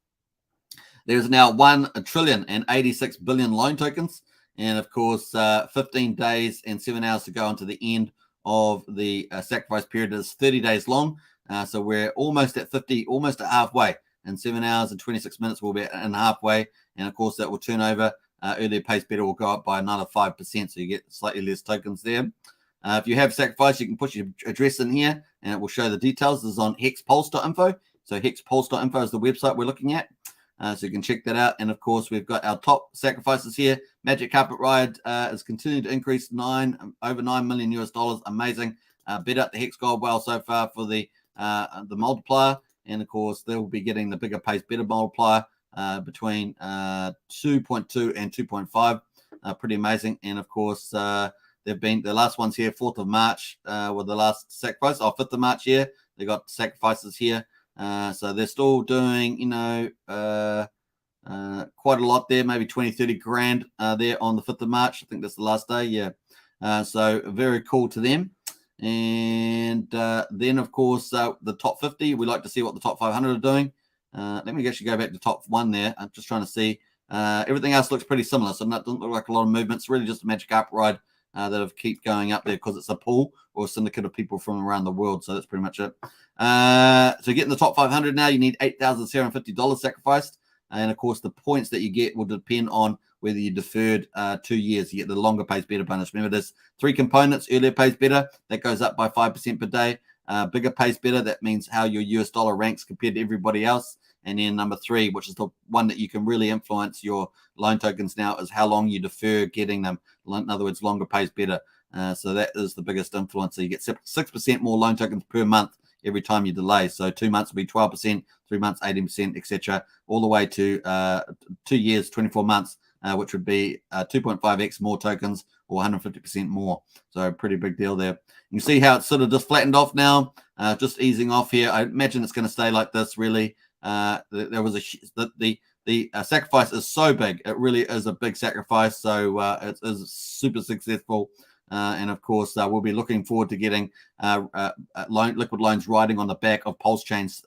There's now 1,086 billion loan tokens. And of course, 15 days and 7 hours to go until the end of the sacrifice period. Is 30 days long. So we're almost at 50, almost at halfway. In 7 hours and 26 minutes, we'll be in halfway. And of course, that will turn over. Earlier pays better will go up by another 5%. So you get slightly less tokens there. If you have sacrifice, you can put your address in here and it will show the details. This is on hexpulse.info. So hexpulse.info is the website we're looking at. So you can check that out. And of course, we've got our top sacrifices here. Magic Carpet Ride is continuing to increase over $9 million US. Amazing. Bid up the Hex Gold Whale so far for the multiplier. And of course, they'll be getting the bigger pace better multiplier between 2.2 and 2.5. Pretty amazing. And of course, they've been the last ones here, 4th of March were the last sacrifice. 5th of March here. They got sacrifices here. So they're still doing, quite a lot there, maybe 20, 30 grand there on the 5th of March. I think that's the last day. Yeah. So very cool to them. And then, of course, the top 50, we like to see what the top 500 are doing. Let me actually go back to top 1 there. I'm just trying to see. Everything else looks pretty similar. So it doesn't look like a lot of movement. It's really just a Magic Carpet Ride that have keep going up there because it's a pool or a syndicate of people from around the world. So that's pretty much it. So getting the top 500 now, you need $8,750 sacrificed. And, of course, the points that you get will depend on whether you deferred 2 years. You get the longer pays better bonus. Remember, there's 3 components. Earlier pays better. That goes up by 5% per day. Bigger pays better. That means how your US dollar ranks compared to everybody else. And then number 3, which is the one that you can really influence your loan tokens now, is how long you defer getting them. In other words, longer pays better. So that is the biggest influencer. You get 6% more loan tokens per month every time you delay. So 2 months will be 12%, 3 months 18%, etc., all the way to 2 years, 24 months, which would be 2.5x more tokens or 150% more. So a pretty big deal there. You can see how it's sort of just flattened off now, just easing off here. I imagine it's going to stay like this, really. There was the sacrifice is so big. It really is a big sacrifice. So it is super successful. And of course, we'll be looking forward to getting liquid loans riding on the back of Pulsechain's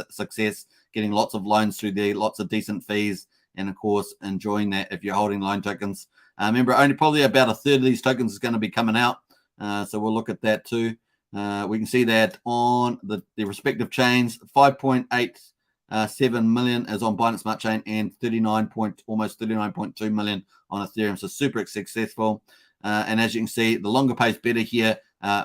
success getting lots of loans through there, lots of decent fees, and of course enjoying that if you're holding loan tokens. Remember, only probably about a third of these tokens is going to be coming out, so we'll look at that too. We can see that on the respective chains, 5.87 million is on Binance Smart Chain and almost 39.2 million on Ethereum. So super successful. And as you can see, the longer pays better here,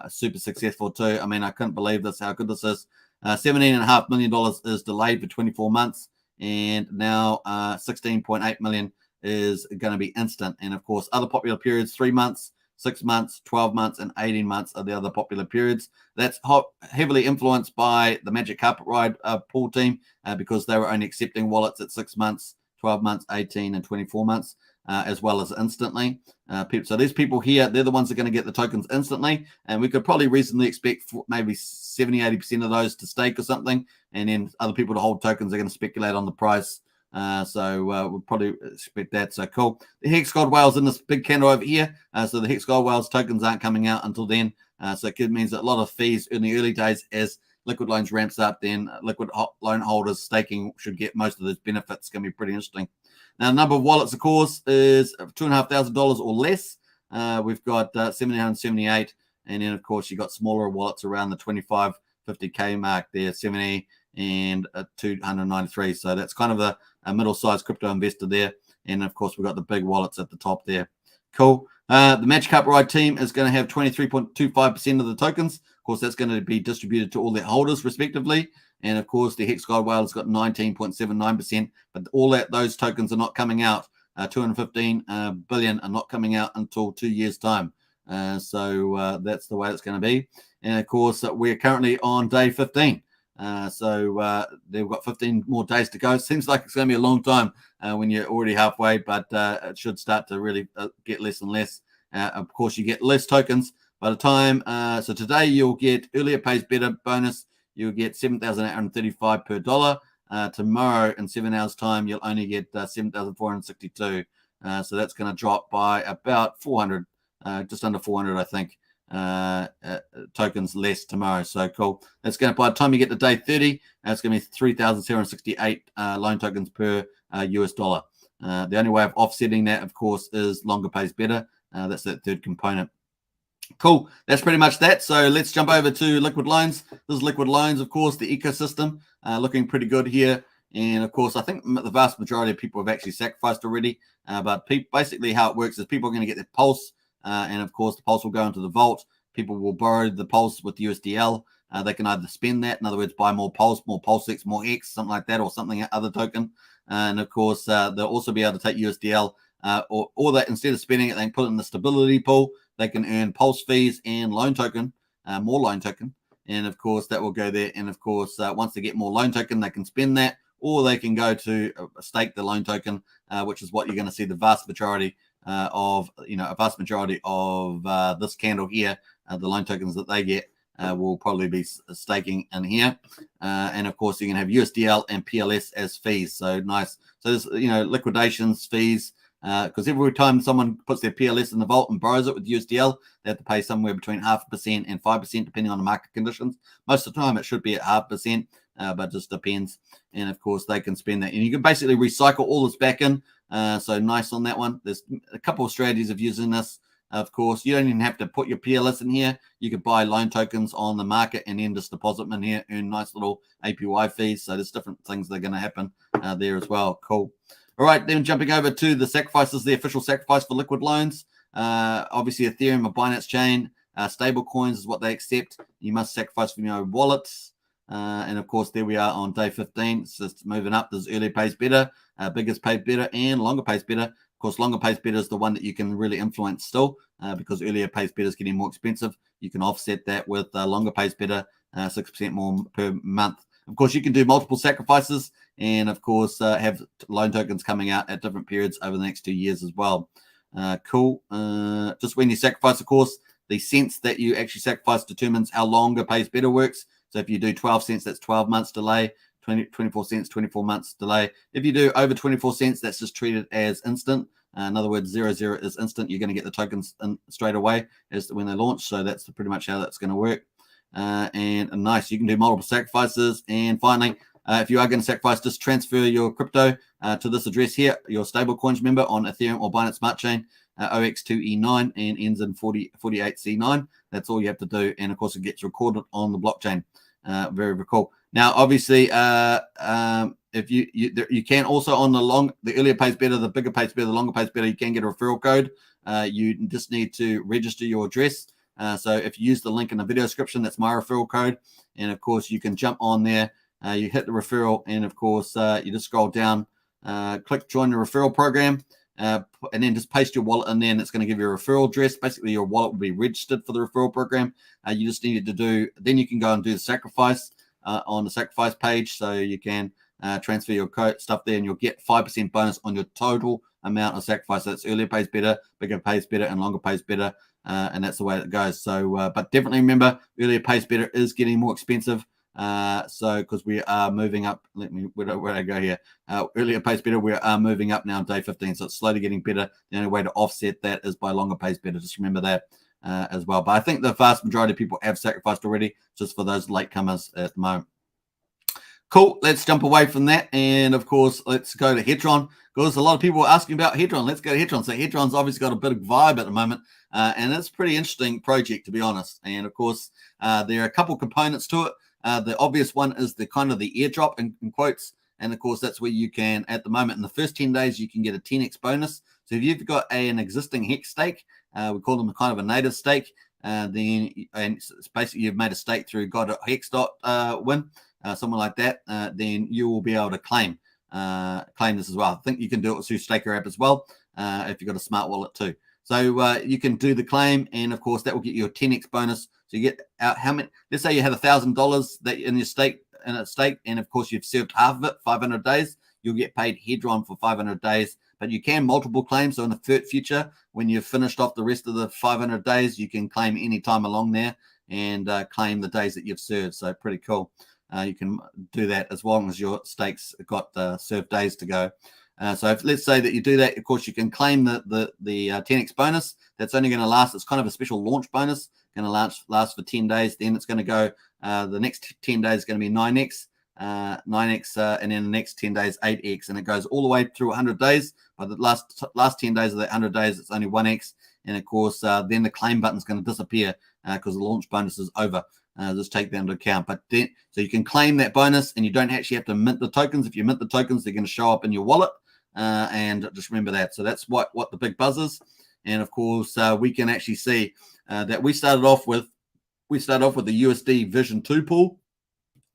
super successful too. I mean, I couldn't believe this, how good this is. $17.5 million is delayed for 24 months, and now 16.8 million is going to be instant. And of course, other popular periods, 3 months, 6 months, 12 months, and 18 months are the other popular periods. That's heavily influenced by the Magic Carpet Ride pool team because they were only accepting wallets at 6 months, 12 months, 18, and 24 months. As well as instantly. So these people here, they're the ones that are going to get the tokens instantly, and we could probably reasonably expect maybe 70-80% of those to stake or something, and then other people to hold tokens are going to speculate on the price. So we'll probably expect that. So cool. The Hex Gold Whales in this big candle over here. So the Hex Gold Whales tokens aren't coming out until then. So it means that a lot of fees in the early days as liquid loans ramps up, then liquid loan holders staking should get most of those benefits. It's going to be pretty interesting. Now, the number of wallets, of course, is $2,500 or less. We've got 778, and then, of course, you've got smaller wallets around the 25, 50K mark there, 70 and 293. So that's kind of a middle-sized crypto investor there. And, of course, we've got the big wallets at the top there. Cool. The Magic Carpet Ride team is going to have 23.25% of the tokens. Of course, that's going to be distributed to all their holders, respectively. And, of course, the Hex Gold Whale has got 19.79%. But all those tokens are not coming out. 215 billion are not coming out until 2 years' time. So that's the way it's going to be. And, of course, we're currently on day 15. So they've got 15 more days to go. Seems like it's going to be a long time when you're already halfway, but it should start to really get less and less. Of course, you get less tokens by the time. So today you'll get earlier pays better bonus. You'll get 7,835 per dollar. Tomorrow in 7 hours' time, you'll only get 7,462. So that's going to drop by about 400, just under 400, I think. Tokens less tomorrow. So cool. That's going to, by the time you get to day 30, it's going to be 3,768 loan tokens per US dollar. The only way of offsetting that, of course, is longer pays better. That's that third component. Cool. That's pretty much that. So let's jump over to liquid loans. This is liquid loans, of course, the ecosystem looking pretty good here. And of course, I think the vast majority of people have actually sacrificed already. But basically how it works is people are going to get their pulse. And of course, the pulse will go into the vault. People will borrow the pulse with USDL. They can either spend that, in other words, buy more Pulsex, more X, something like that, or something other token. And of course, they'll also be able to take USDL, or that instead of spending it, they can put it in the stability pool. They can earn pulse fees and loan token, more loan token. And of course, that will go there. And of course, once they get more loan token, they can spend that, or they can go to stake the loan token, which is what you're going to see the vast majority of this candle here. The loan tokens that they get will probably be staking in here. And of course, you can have USDL and PLS as fees. So nice. So there's, liquidations, fees, because every time someone puts their PLS in the vault and borrows it with USDL, they have to pay somewhere between 0.5% and 5%, depending on the market conditions. Most of the time, it should be at 0.5%, but it just depends. And of course, they can spend that. And you can basically recycle all this back in. So nice on that one. There's a couple of strategies of using this. Of course, you don't even have to put your PLS in here. You could buy loan tokens on the market and then just deposit them in here, earn nice little APY fees. So there's different things that are going to happen there as well. Cool. All right, then jumping over to the sacrifices, the official sacrifice for liquid loans. Obviously, Ethereum or Binance Chain, stable coins is what they accept. You must sacrifice from your own wallets. And of course, there we are on day 15. It's just moving up. There's earlier pays better, biggest pays better, and longer pays better. Of course, longer pays better is the one that you can really influence still, because earlier pays better is getting more expensive. You can offset that with longer pays better, 6% more per month. Of course, you can do multiple sacrifices and, of course, have loan tokens coming out at different periods over the next 2 years as well. Cool. Just when you sacrifice, of course, the cents that you actually sacrifice determines how longer pays better works. So if you do 12 cents, that's 12 months delay. 24 cents, 24 months delay. If you do over 24 cents, that's just treated as instant. In other words, 0 is instant. You're going to get the tokens in straight away as when they launch. So that's pretty much how that's going to work. And nice, you can do multiple sacrifices. And finally, if you are going to sacrifice, just transfer your crypto to this address here, your stablecoins, remember, on Ethereum or Binance Smart Chain, OX2E9, and ends in 48C9. That's all you have to do. And of course, it gets recorded on the blockchain. Very, very cool. Now, obviously, if you can also on the earlier pays better, the bigger pays better, the longer pays better, you can get a referral code. You just need to register your address. So if you use the link in the video description, that's my referral code. And of course, you can jump on there. You hit the referral, and of course, you just scroll down, click join the referral program, and then just paste your wallet in there, and it's going to give you a referral address. Basically, your wallet will be registered for the referral program. You just needed to do, then you can go and do the sacrifice on the sacrifice page. So you can transfer your stuff there, and you'll get 5% bonus on your total amount of sacrifice. So that's earlier pays better, bigger pays better, and longer pays better. And that's the way it goes. So, but definitely remember, earlier pays better is getting more expensive. So because we are moving up, where did I go here? Earlier pays better, we are moving up now on day 15. So it's slowly getting better. The only way to offset that is by longer pays better. Just remember that as well. But I think the vast majority of people have sacrificed already, just for those latecomers at the moment. Cool. Let's jump away from that. And of course, let's go to Hedron, because a lot of people are asking about Hedron. Let's go to Hedron. So Hedron's obviously got a bit of vibe at the moment. And it's a pretty interesting project, to be honest. And of course, there are a couple components to it. The obvious one is the kind of the airdrop in quotes. And of course, that's where you can, at the moment, in the first 10 days, you can get a 10x bonus. So if you've got an existing Hex stake, we call them kind of a native stake, and it's basically you've made a stake through god.hex.win, something like that, then you will be able to claim this as well. I think you can do it through Staker app as well, if you've got a smart wallet too. So you can do the claim, and of course that will get you a 10x bonus. So you get out how many? Let's say you had $1,000 that in your stake, and of course you've served half of it, 500 days. You'll get paid Hedron for 500 days. But you can multiple claims. So in the future, when you've finished off the rest of the 500 days, you can claim any time along there and claim the days that you've served. So pretty cool. You can do that as long as your stakes got served days to go. So let's say that you do that, of course, you can claim the 10x bonus. That's only going to last. It's kind of a special launch bonus. Going to last for 10 days. Then it's going to go, the next 10 days is going to be 9x. 9x, and then the next 10 days 8x, and it goes all the way through 100 days. But the last 10 days of that 100 days, it's only 1x, and of course then the claim button is going to disappear because the launch bonus is over. Just take that into account. But then, so you can claim that bonus, and you don't actually have to mint the tokens. If you mint the tokens, they're going to show up in your wallet, and just remember that. So that's what the big buzz is. And of course we can actually see that we started off with the USD Vision 2 pool.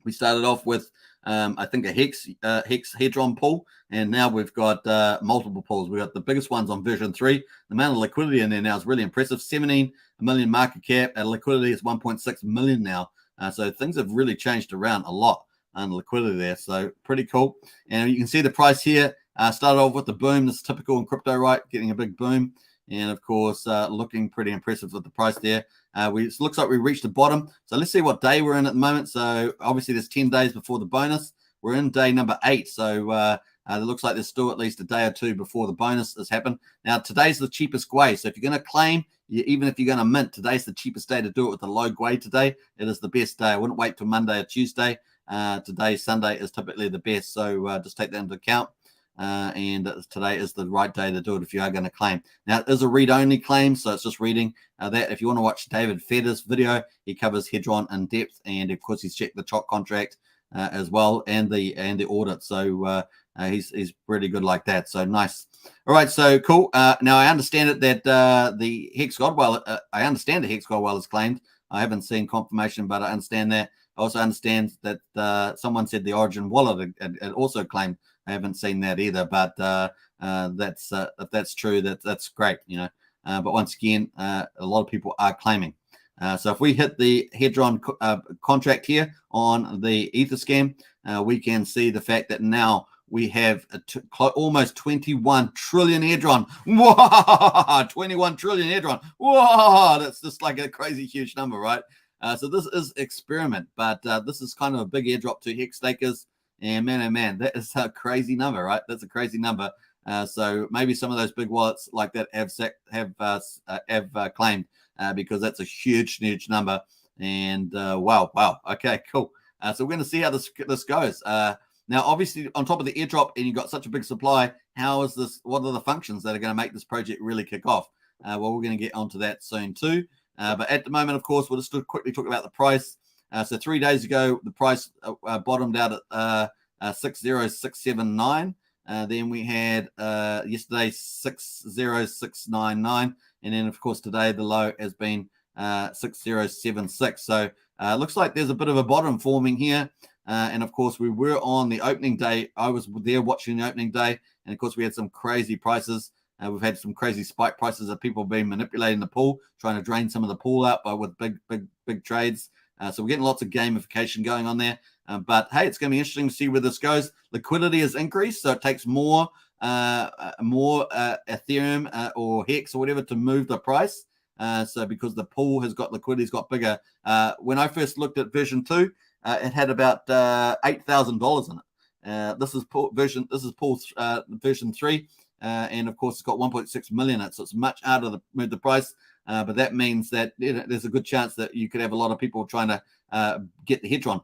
We started off with, I think, a Hex Hedron pool, and now we've got multiple pools. We've got the biggest ones on Vision 3. The amount of liquidity in there now is really impressive. 17 million market cap, and liquidity is 1.6 million now. So things have really changed around a lot on liquidity there. So pretty cool. And you can see the price here. Started off with the boom. This is typical in crypto, right? Getting a big boom. And of course, looking pretty impressive with the price there. It looks like we reached the bottom. So let's see what day we're in at the moment. So obviously there's 10 days before the bonus. We're in day number 8. So it looks like there's still at least a day or two before the bonus has happened. Now, today's the cheapest way. So if you're going to claim, even if you're going to mint, today's the cheapest day to do it with the low gwei today. It is the best day. I wouldn't wait till Monday or Tuesday. Today, Sunday, is typically the best. So just take that into account. And today is the right day to do it if you are going to claim. Now, it is a read-only claim, so it's just reading that. If you want to watch David Feder's video, he covers Hedron in depth, and of course, he's checked the CHOC contract as well, and the audit. So he's pretty good like that. So nice. All right, so cool. Now I understand it that the Hex Godwell, I understand the Hex Godwell is claimed. I haven't seen confirmation, but I understand that. I also understand that someone said the Origin wallet had also claimed. I haven't seen that either, but that's if that's true, that's great, you know. But once again, a lot of people are claiming. So if we hit the Hedron contract here on the Etherscan, we can see the fact that now we have almost 21 trillion Hedron. Whoa, 21 trillion Hedron. Whoa, that's just like a crazy huge number, right? So this is experiment, but this is kind of a big airdrop to Hex stakers. And man, oh man, that is a crazy number, right? That's a crazy number. So maybe some of those big wallets like that have claimed because that's a huge number. And wow. Okay, cool. So we're going to see how this goes. Now, obviously, on top of the airdrop, and you've got such a big supply, how is this? What are the functions that are going to make this project really kick off? Well, we're going to get onto that soon too. But at the moment, of course, we'll just quickly talk about the price. So 3 days ago, the price bottomed out at 60679. Then we had yesterday 60699, and then of course today the low has been 6076. So looks like there's a bit of a bottom forming here. And of course, we were on the opening day. I was there watching the opening day, and of course, we had some crazy prices. We've had some crazy spike prices of people being manipulating the pool, trying to drain some of the pool out with big trades. So we're getting lots of gamification going on there. But hey, it's going to be interesting to see where this goes. Liquidity has increased, so it takes more Ethereum or Hex or whatever to move the price. So because the pool has got liquidity's got bigger. When I first looked at version 2, it had about $8,000 in it. This is pool version 3, and of course it's got 1.6 million in it, so it's much harder to move the price. But that means that there's a good chance that you could have a lot of people trying to get the Hedron.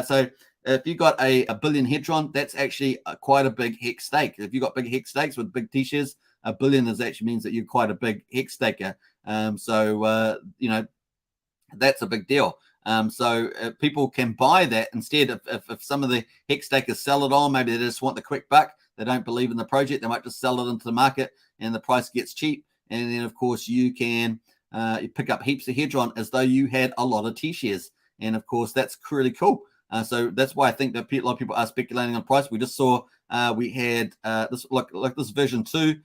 So if you got a billion Hedron, that's actually quite a big Hex stake. If you got big Hex stakes with big T-shares, a billion actually means that you're quite a big Hex staker. So that's a big deal. So people can buy that instead. If some of the Hex stakers sell it on, maybe they just want the quick buck. They don't believe in the project. They might just sell it into the market, and the price gets cheap. And then, of course, you can pick up heaps of Hedron as though you had a lot of T-shares. And, of course, that's really cool. So that's why I think that a lot of people are speculating on price. We just saw we had this this version 3.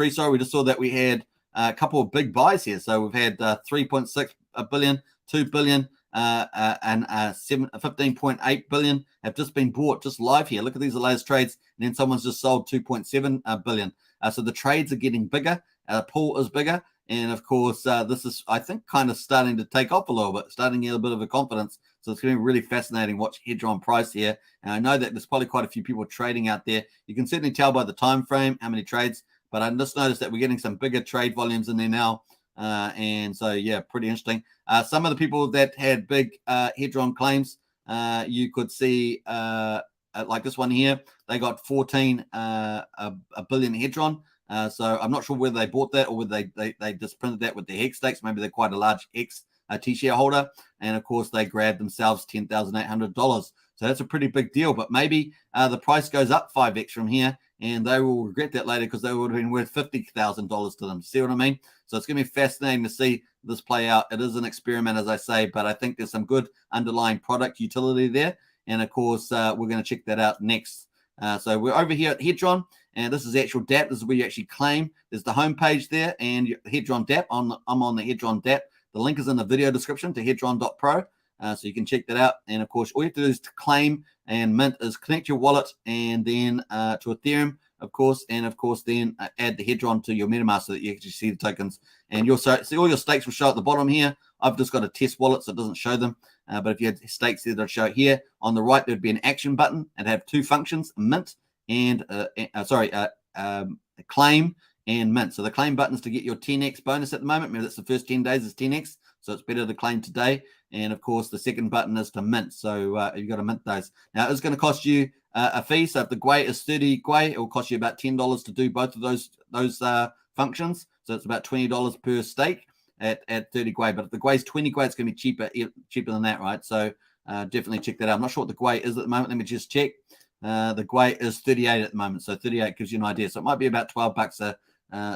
Sorry, we just saw that we had a couple of big buys here. So we've had 3.6 billion, 2 billion, and 15.8 billion have just been bought just live here. Look at these latest trades. And then someone's just sold 2.7 billion. So the trades are getting bigger. Pool is bigger. And of course, this is, I think, kind of starting to take off a little bit, starting to get a bit of a confidence. So it's going to be really fascinating watch Hedron price here. And I know that there's probably quite a few people trading out there. You can certainly tell by the time frame how many trades, but I just noticed that we're getting some bigger trade volumes in there now. And so, yeah, pretty interesting. Some of the people that had big Hedron claims, you could see like this one here, they got 14 a billion Hedron. So I'm not sure whether they bought that or whether they just printed that with their Hex stakes. Maybe they're quite a large Hex T-share holder. And of course, they grabbed themselves $10,800. So that's a pretty big deal. But maybe the price goes up 5x from here, and they will regret that later because they would have been worth $50,000 to them. See what I mean? So it's going to be fascinating to see this play out. It is an experiment, as I say, but I think there's some good underlying product utility there. And of course, we're going to check that out next. So we're over here at Hedron, and this is the actual dApp. This is where you actually claim. There's the homepage there, and Hedron dApp. I'm on the Hedron dApp. The link is in the video description to hedron.pro, so you can check that out. And of course, all you have to do is to claim and mint is connect your wallet and then to Ethereum, of course, and of course then add the Hedron to your MetaMask so that you actually see the tokens. And you'll see all your stakes will show at the bottom here. I've just got a test wallet, so it doesn't show them. But if you had stakes there, they'll show it here. On the right, there'd be an action button and have two functions: mint and claim and mint. So the claim button is to get your 10x bonus at the moment. Maybe that's the first 10 days is 10x, so it's better to claim today. And of course, the second button is to mint. So you've got to mint those. Now it's going to cost you a fee. So if the Gwei is 30 Gwei, it will cost you about $10 to do both of those functions. So it's about $20 per stake at 30 Gwei. But if the Gwei is 20 Gwei, it's going to be cheaper than that, right? So definitely check that out. I'm not sure what the Gwei is at the moment. Let me just check. The Gwei is 38 at the moment. So 38 gives you an idea. So it might be about $12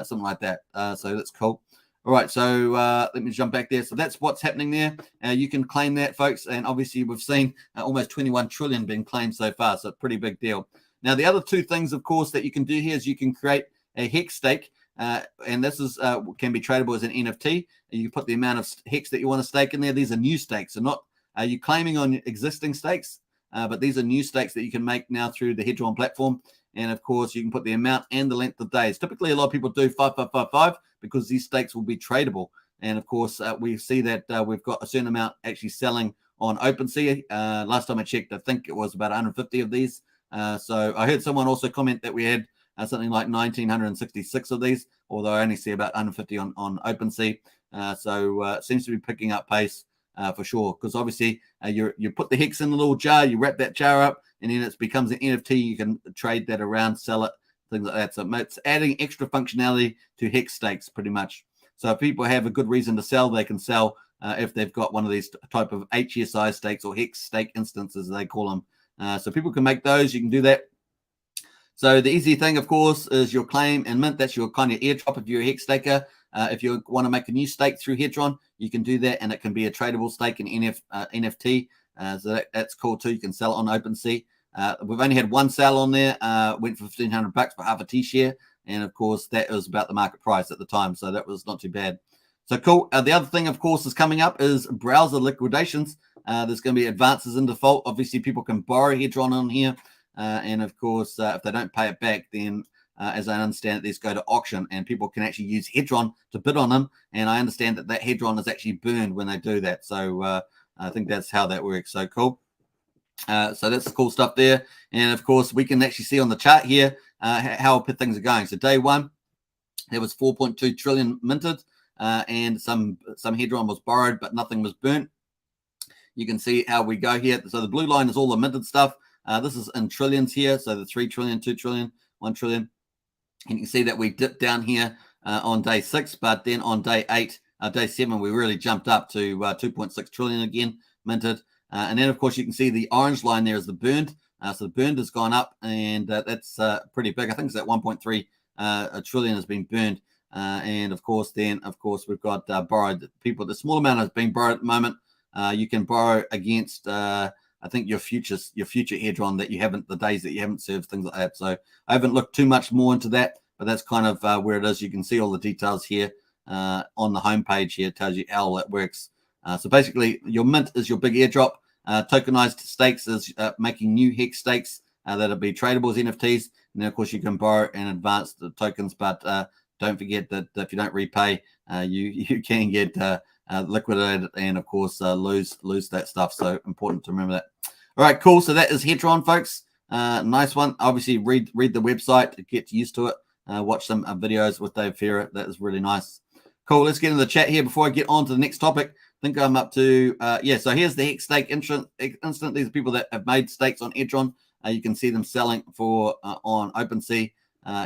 something like that. So that's cool. All right, so let me jump back there. So that's what's happening there. You can claim that, folks. And obviously, we've seen almost 21 trillion being claimed so far. So a pretty big deal. Now, the other two things, of course, that you can do here is you can create a Hex stake. And this is can be tradable as an NFT. You can put the amount of Hex that you want to stake in there. These are new stakes. So not are you claiming on existing stakes, but these are new stakes that you can make now through the Hedron platform. And of course, you can put the amount and the length of days. Typically, a lot of people do 5555 because these stakes will be tradable. And of course, we see that we've got a certain amount actually selling on OpenSea. Last time I checked, I think it was about 150 of these. So I heard someone also comment that we had something like 1,966 of these, although I only see about 150 on OpenSea. So it seems to be picking up pace for sure, because obviously you put the hex in a little jar, you wrap that jar up, and then it becomes an NFT. You can trade that around, sell it, things like that. So it's adding extra functionality to hex stakes pretty much. So if people have a good reason to sell, they can sell if they've got one of these type of HSI stakes or hex stake instances, they call them. So people can make those. You can do that. So the easy thing, of course, is your claim and mint. That's your kind of airdrop if you're a hex staker. If you want to make a new stake through Hedron, you can do that, and it can be a tradable stake, an NFT. So that's cool too. You can sell it on OpenSea. We've only had one sale on there. Went for $1,500 for half a T-share, and of course that was about the market price at the time, so that was not too bad. So cool. The other thing, of course, is coming up is browser liquidations. There's going to be advances in default. Obviously, people can borrow Hedron on here. And of course, if they don't pay it back, then as I understand it, these go to auction, and people can actually use Hedron to bid on them. And I understand that that Hedron is actually burned when they do that. So I think that's how that works. So cool. So that's the cool stuff there. And of course, we can actually see on the chart here how things are going. So day one, there was 4.2 trillion minted, and some Hedron was borrowed, but nothing was burnt. You can see how we go here. So the blue line is all the minted stuff. This is in trillions here. So the 3 trillion, 2 trillion, 1 trillion. And you can see that we dipped down here on day 6, but then on day 7, we really jumped up to 2.6 trillion again minted. And then, of course, you can see the orange line there is the burned. So the burned has gone up, and that's pretty big. I think it's at 1.3 trillion has been burned. And, of course, we've got borrowed people. The small amount has been borrowed at the moment. You can borrow against I think your future Hedron that you haven't, the days that you haven't served, things like that. So I haven't looked too much more into that, but that's kind of where it is. You can see all the details here on the homepage here. It tells you how that works. So basically, your mint is your big airdrop. Tokenized stakes is making new hex stakes that'll be tradable as NFTs. And then, of course, you can borrow and advance the tokens, but don't forget that if you don't repay, you can get liquidated and, of course, lose that stuff. So important to remember that. All right, cool. So that is Hedron, folks. Nice one. Obviously, read the website to get used to it. Watch some videos with Dave Ferrer. That is really nice. Cool. Let's get into the chat here before I get on to the next topic. I think I'm up to, so here's the hex stake instant. These are people that have made stakes on Hedron. You can see them selling for on OpenSea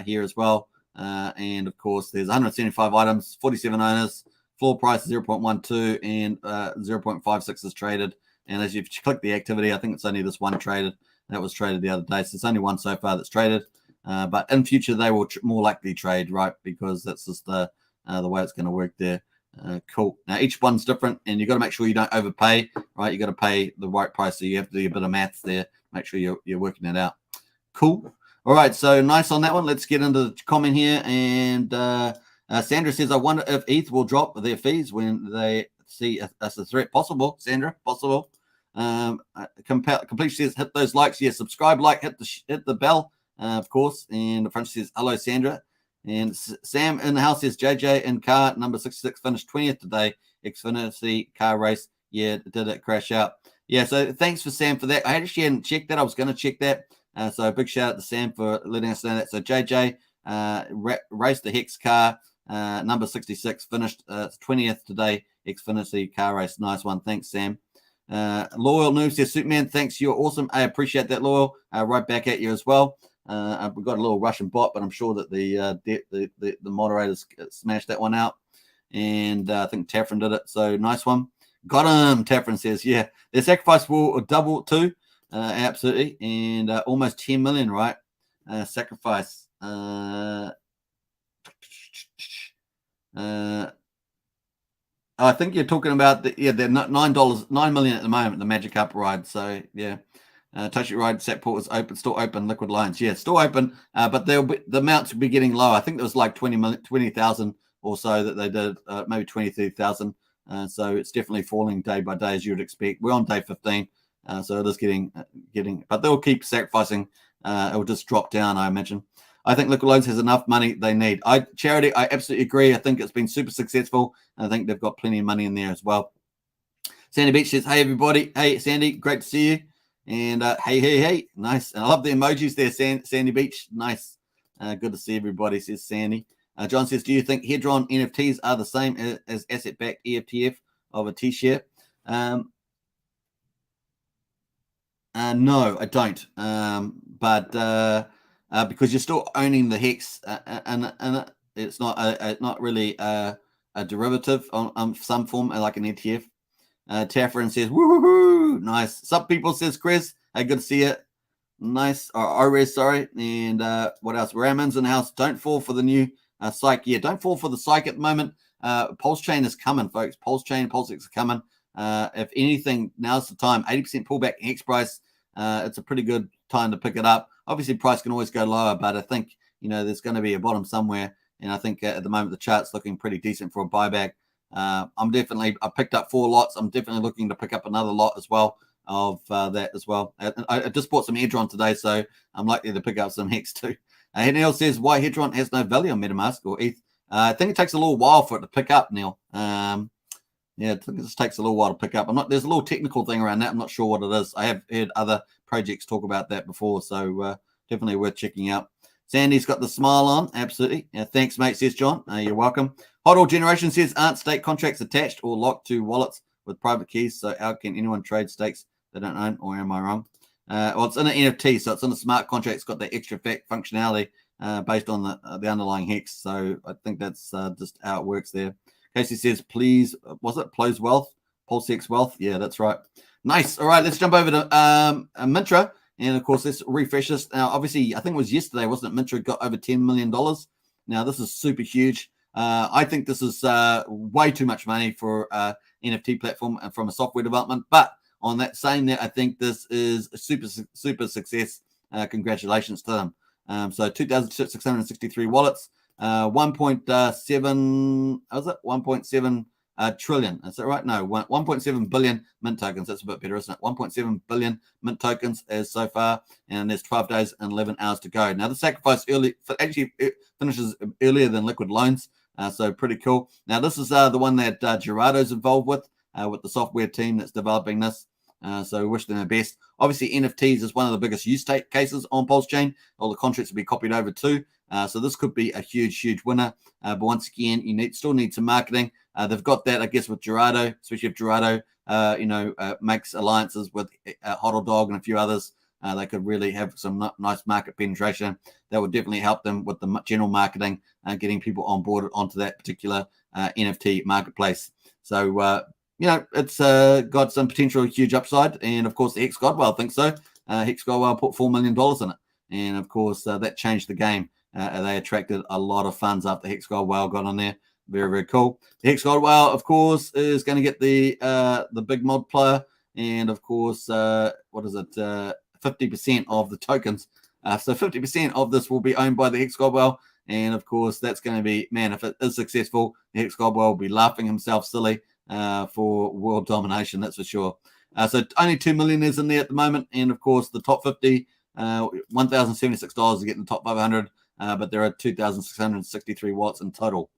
here as well. And, of course, there's 175 items, 47 owners. Floor price 0.12 and 0.56 is traded. And as you click the activity, I think it's only this one traded. That was traded the other day. So it's only one so far that's traded. But in future, they will more likely trade, right? Because that's just the way it's going to work there. Cool. Now, each one's different, and you've got to make sure you don't overpay, right? You've got to pay the right price. So you have to do a bit of maths there. Make sure you're working it out. Cool. All right. So nice on that one. Let's get into the comment here. And Sandra says, I wonder if ETH will drop their fees when they see us a threat. Possible, Sandra, possible. Completion says, hit those likes. Yeah, subscribe, like, hit the bell, of course. And the front says, hello, Sandra. And Sam in the house says, JJ in car number 66 finished 20th today. Xfinity car race. Yeah, did it crash out? Yeah, so thanks for Sam for that. I actually hadn't checked that. I was going to check that. So a big shout out to Sam for letting us know that. So JJ raced the Hex car. Number 66 finished 20th today. Xfinity car race. Nice one. Thanks, Sam. Loyal Noob says, Superman, thanks. You're awesome. I appreciate that, Loyal. Right back at you as well. We've got a little Russian bot, but I'm sure that the moderators smashed that one out. And I think Taffrin did it. So nice one. Got him. Taffrin says, yeah, their sacrifice will double too. Absolutely. And almost 10 million, right? Sacrifice. I think you're talking about they're $9 million at the moment, the Magic Up ride. So yeah, Toshi ride Satport is open, still open. Liquid Lines, yeah, still open. But the amounts will be getting low. I think there was like 20,000 or so that they did, maybe 23,000. So it's definitely falling day by day as you would expect. We're on day 15, so it is getting, but they'll keep sacrificing. It will just drop down, I imagine. I think Liquid Loans has enough money they need. Charity, I absolutely agree. I think it's been super successful. I think they've got plenty of money in there as well. Sandy Beach says, hey, everybody. Hey, Sandy, great to see you. And hey. Nice. And I love the emojis there, Sandy Beach. Nice. Good to see everybody, says Sandy. John says, do you think Hedron NFTs are the same as asset-backed ETF of a T-share? No, I don't. But because you're still owning the hex, and it's not really a derivative on some form like an ETF. Taffrin says, woohoo, nice. Some people says Chris, hey, good to see you. Nice. Or Ores, sorry. And what else? Ramon's in the house. Don't fall for the new psych. Yeah, don't fall for the psych at the moment. Pulsechain is coming, folks. Pulsechain, Pulsex are coming. If anything, now's the time. 80% pullback in Hex price. It's a pretty good time to pick it up. Obviously, price can always go lower, but I think, there's going to be a bottom somewhere. And I think at the moment, the chart's looking pretty decent for a buyback. I picked up 4 lots. I'm definitely looking to pick up another lot as well of that as well. I just bought some Hedron today, so I'm likely to pick up some Hex too. Neil says, why Hedron has no value on MetaMask or ETH? I think it takes a little while for it to pick up, Neil. Yeah, I think it just takes a little while to pick up. There's a little technical thing around that. I'm not sure what it is. I have heard other projects talk about that before, so definitely worth checking out. Sandy's got the smile on. Absolutely. Yeah, thanks, mate, says John. You're welcome. Hot Oil Generation says, aren't stake contracts attached or locked to wallets with private keys? So how can anyone trade stakes they don't own, or am I wrong? Well, it's in an NFT, so it's in a smart contract. It's got the extra functionality based on the underlying hex. So I think that's just how it works there. Casey says, please, was it Pulse Wealth? Pulsex Wealth? Yeah, that's right. Nice. All right, let's jump over to Mintra. And, of course, let's refresh this. Now, obviously, I think it was yesterday, wasn't it? Mintra got over $10 million. Now, this is super huge. I think this is way too much money for an NFT platform and from a software development. But on that saying that, I think this is a super success. Congratulations to them. So 2,663 wallets, 1.7 trillion. Is that right? No, 1.7 billion mint tokens. That's a bit better, isn't it? 1.7 billion mint tokens as so far, and there's 12 days and 11 hours to go. Now the sacrifice actually finishes earlier than liquid loans, so pretty cool. Now this is the one that Gerardo's involved with the software team that's developing this. So we wish them the best. Obviously, NFTs is one of the biggest use cases on Pulsechain. All the contracts will be copied over too. So this could be a huge winner. But once again, you still need some marketing. They've got that, I guess, with Gerardo, especially if Gerardo, makes alliances with Hodl Dog and a few others. They could really have some nice market penetration. That would definitely help them with the general marketing and getting people on board onto that particular NFT marketplace. So, it's got some potential huge upside. And, of course, the Hex Godwell thinks so. Hex Godwell put $4 million in it. And, of course, that changed the game. They attracted a lot of funds after Hex Godwell got on there. Very, very cool. The Hex Godwell, of course, is going to get the big multiplier. And, of course, 50% of the tokens. So 50% of this will be owned by the Hex Godwell. And, of course, that's going to be, man, if it is successful, the Hex Godwell will be laughing himself silly for world domination, that's for sure. So only 2 million is in there at the moment. And, of course, the top 50, $1,076 to get in the top 500. But there are 2,663 watts in total.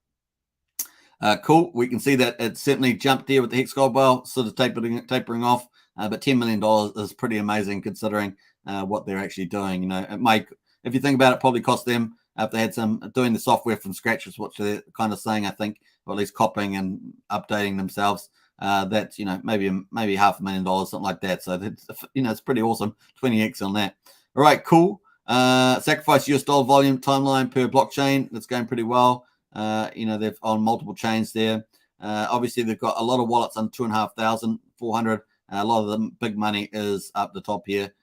Cool. We can see that it certainly jumped there with the Hex Godwell, sort of tapering off. But $10 million is pretty amazing considering what they're actually doing. It might, if you think about it, probably cost them, if they had some doing the software from scratch, is what they're kind of saying, I think, or at least copying and updating themselves. That's, maybe $500,000, something like that. So, it's pretty awesome. 20x on that. All right, cool. Sacrifice US dollar volume timeline per blockchain. That's going pretty well. They're on multiple chains there. Obviously, they've got a lot of wallets on 2,500. A lot of the big money is up the top here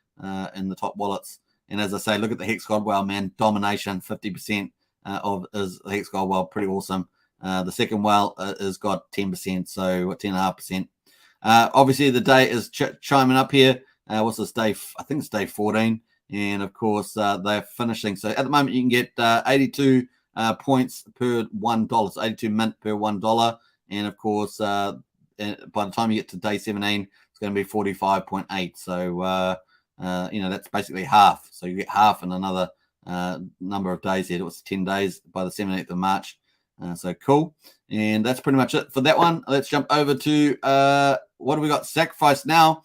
in the top wallets. And as I say, look at the Hex Godwell, man. Domination, 50% of is the Hex Godwell. Pretty awesome. The second whale has got 10%, so 10.5%. Obviously, the day is chiming up here. What's this day? I think it's day 14. And, of course, they're finishing. So, at the moment, you can get 82 points per $1. So 82 mint per $1. And, of course, by the time you get to day 17, it's going to be 45.8. So, that's basically half. So, you get half in another number of days here. It was 10 days by the 17th of March. So, cool. And that's pretty much it for that one. Let's jump over to what do we got? Sacrifice now.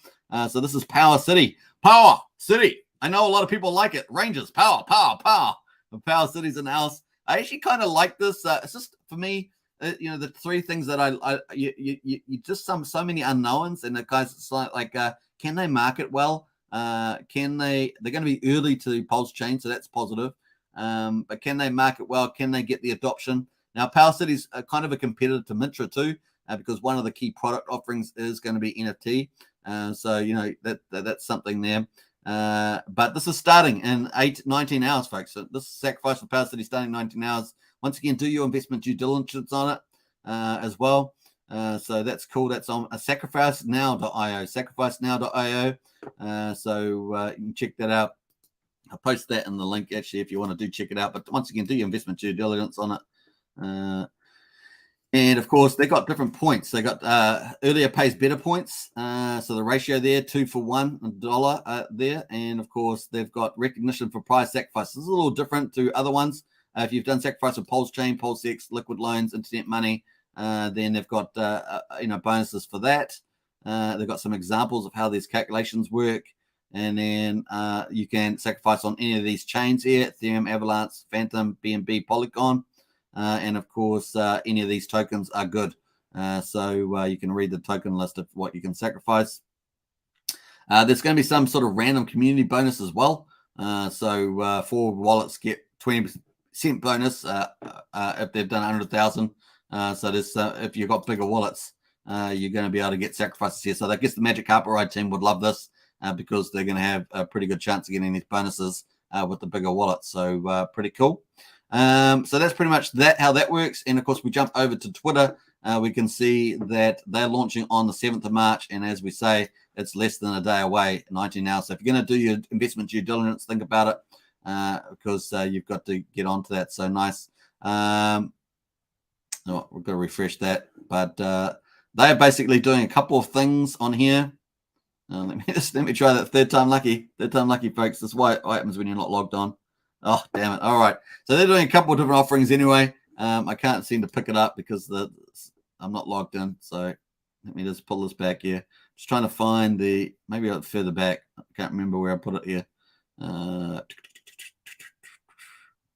So, this is PowerCity. PowerCity. I know a lot of people like it. Rangers, power. PowerCity's in the house. I actually kind of like this. It's just, for me, the three things that you just so many unknowns, and the guys, it's like can they market well? They're going to be early to Pulsechain, so that's positive. But can they market well? Can they get the adoption? Now, PowerCity's kind of a competitor to Mintra too, because one of the key product offerings is going to be NFT. So that's something there. But this is starting in 19 hours, folks. So this sacrifice for PowerCity starting 19 hours. Once again, do your investment due diligence on it as well. So that's cool. That's on sacrificenow.io. Sacrificenow.io. So you can check that out. I'll post that in the link actually if you want to check it out. But once again, do your investment due diligence on it. And of course, they got different points. They got earlier pays better points. So the ratio there, 2 for $1 there. And of course, they've got recognition for price sacrifice. This is a little different to other ones. If you've done sacrifice with Pulsechain, PulseX, Liquid Loans, Internet Money, then they've got bonuses for that. They've got some examples of how these calculations work. And then you can sacrifice on any of these chains here: Ethereum, Avalanche, Phantom, BNB, Polygon. And of course, any of these tokens are good. So you can read the token list of what you can sacrifice. There's going to be some sort of random community bonus as well. So 4 wallets get 20% bonus if they've done 100,000. So there's if you've got bigger wallets, you're going to be able to get sacrifices here. So I guess the Magic Carpet Ride team would love this because they're going to have a pretty good chance of getting these bonuses with the bigger wallets. So pretty cool. So that's pretty much how that works. And of course, we jump over to Twitter. We can see that they're launching on the 7th of March. And as we say, it's less than a day away, 19 hours. So if you're going to do your investment due diligence, think about it because you've got to get onto that. So nice. We've got to refresh that. But they're basically doing a couple of things on here. Let me try that third time lucky. Third time lucky, folks. That's what happens when you're not logged on. Oh, damn it. All right. So they're doing a couple of different offerings anyway. I can't seem to pick it up because I'm not logged in. So let me just pull this back here. Just trying to find maybe further back. I can't remember where I put it here.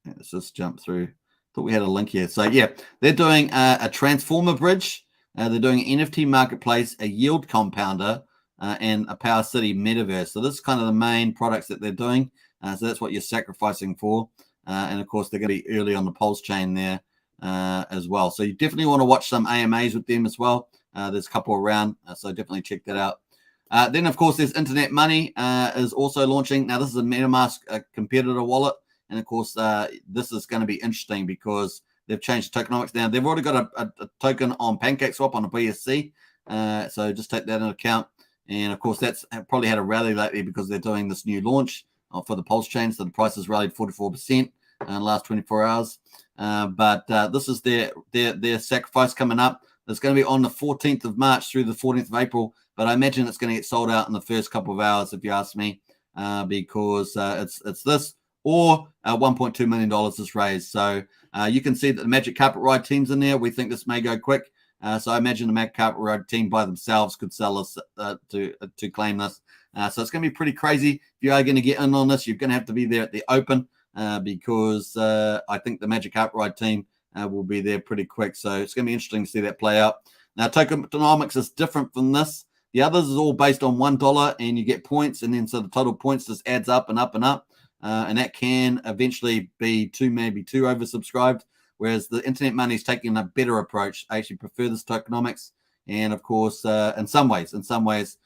Let's just jump through. Thought we had a link here. So yeah, they're doing a transformer bridge. They're doing an NFT marketplace, a yield compounder, and a PowerCity metaverse. So this is kind of the main products that they're doing. So that's what you're sacrificing for. And of course, they're going to be early on the Pulsechain there as well. So you definitely want to watch some AMAs with them as well. There's a couple around, so definitely check that out. Then, of course, there's Internet Money is also launching. Now, this is a MetaMask competitor wallet. And, of course, this is going to be interesting because they've changed tokenomics now. They've already got a token on PancakeSwap on a BSC. So just take that into account. And, of course, that's probably had a rally lately because they're doing this new launch for the Pulsechain. So the price has rallied 44% in the last 24 hours. But this is their sacrifice coming up. It's going to be on the 14th of March through the 14th of April. But I imagine it's going to get sold out in the first couple of hours, if you ask me, because it's this or $1.2 million is raised. So you can see that the Magic Carpet Ride team's in there. We think this may go quick. So I imagine the Magic Carpet Ride team by themselves could sell us to claim this. So it's going to be pretty crazy. If you are going to get in on this, you're going to have to be there at the open because I think the Magic Carpet Ride team will be there pretty quick. So it's going to be interesting to see that play out. Now, tokenomics is different from this. The others is all based on $1 and you get points. And then so the total points just adds up and up and up. And that can eventually be maybe two oversubscribed. Whereas the Internet Money is taking a better approach. I actually prefer this tokenomics. And of course, in some ways,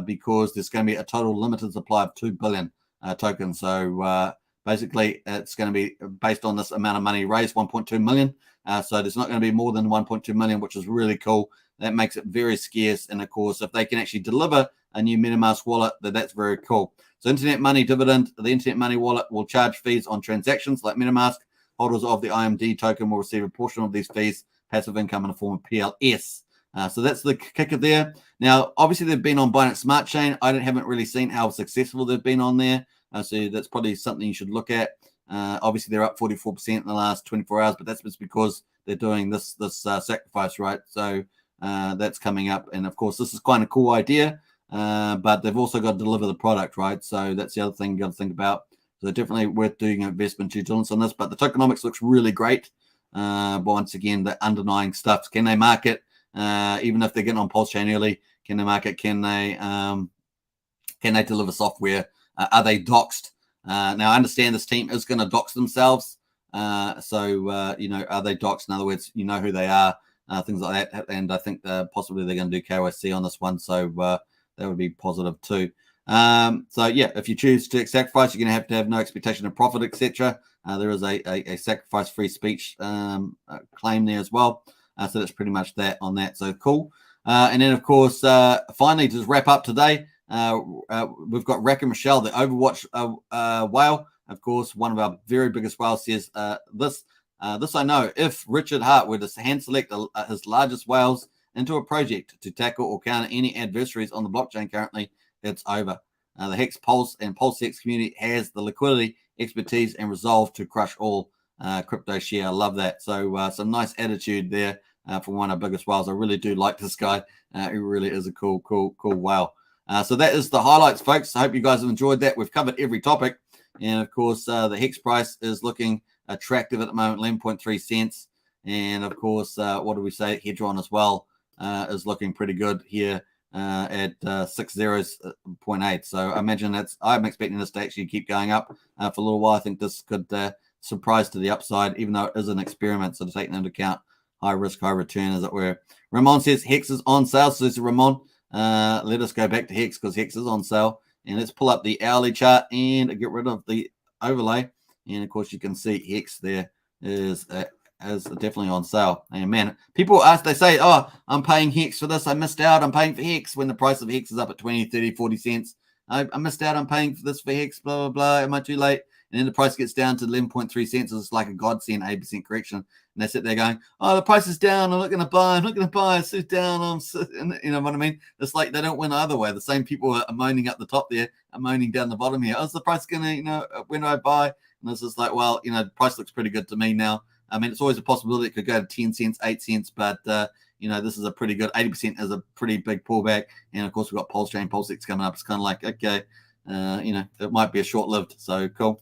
because there's going to be a total limited supply of 2 billion tokens. So basically, it's going to be based on this amount of money raised, 1.2 million. So there's not going to be more than 1.2 million, which is really cool. That makes it very scarce. And of course, if they can actually deliver a new MetaMask wallet, that's very cool. So Internet Money Dividend, the Internet Money wallet will charge fees on transactions like MetaMask. Holders of the IMD token will receive a portion of these fees, passive income in the form of PLS. So that's the kicker there. Now, obviously, they've been on Binance Smart Chain. I haven't really seen how successful they've been on there. So that's probably something you should look at. Obviously, they're up 44% in the last 24 hours, but that's just because they're doing this sacrifice, right? So that's coming up. And, of course, this is quite a cool idea, but they've also got to deliver the product, right? So that's the other thing you got to think about. So definitely worth doing investment due diligence on this. But the tokenomics looks really great. But once again, the underlying stuff. Can they market? Even if they're getting on Pulsechain early, can they market? Can they deliver software? Are they doxed? Now, I understand this team is going to dox themselves. Are they doxed? In other words, you know who they are, things like that. And I think possibly they're going to do KYC on this one. So that would be positive too. If you choose to sacrifice, you're going to have no expectation of profit, etc. There is a sacrifice free speech claim there as well. So that's pretty much that on that. So cool. And then, of course, finally, to just wrap up today, we've got Rack and Michelle, the Overwatch whale. Of course, one of our very biggest whales says this I know. If Richard Hart were to hand select his largest whales into a project to tackle or counter any adversaries on the blockchain currently, it's over. The Hex Pulse and PulseX community has the liquidity, expertise, and resolve to crush all crypto share. I love that. So some nice attitude there from one of our biggest whales. I really do like this guy. He really is a cool whale. So that is the highlights, folks. I hope you guys have enjoyed that. We've covered every topic. And, of course, the Hex price is looking attractive at the moment, 11.3 cents. And, of course, what do we say? Hedron as well is looking pretty good here at 60.8. So I imagine I'm expecting this to actually keep going up for a little while. I think this could surprise to the upside, even though it is an experiment. So to take into account high risk, high return, as it were. Ramon says Hex is on sale. So this is Ramon. Let us go back to Hex because Hex is on sale. And let's pull up the hourly chart and get rid of the overlay. And, of course, you can see Hex there is definitely on sale. And, man, people they say, oh, I'm paying Hex for this. I missed out. I'm paying for Hex when the price of Hex is up at 20, 30, 40 cents. I missed out. I'm paying for this for Hex, blah, blah, blah. Am I too late? And then the price gets down to 11.3 cents. It's like a godsend, 8% correction. And they sit there going, oh, the price is down. I'm not going to buy. I'm not going to buy. Sit down. You know what I mean? It's like they don't win either way. The same people are moaning up the top there, are moaning down the bottom here. Oh, is the price going to, when do I buy? And it's just like, well, the price looks pretty good to me now. I mean, it's always a possibility it could go to 10 cents, 8 cents, but, this is a pretty good, 80% is a pretty big pullback. And, of course, we've got Pulsechain, PulseX coming up. It's kind of like, okay, it might be a short-lived. So cool.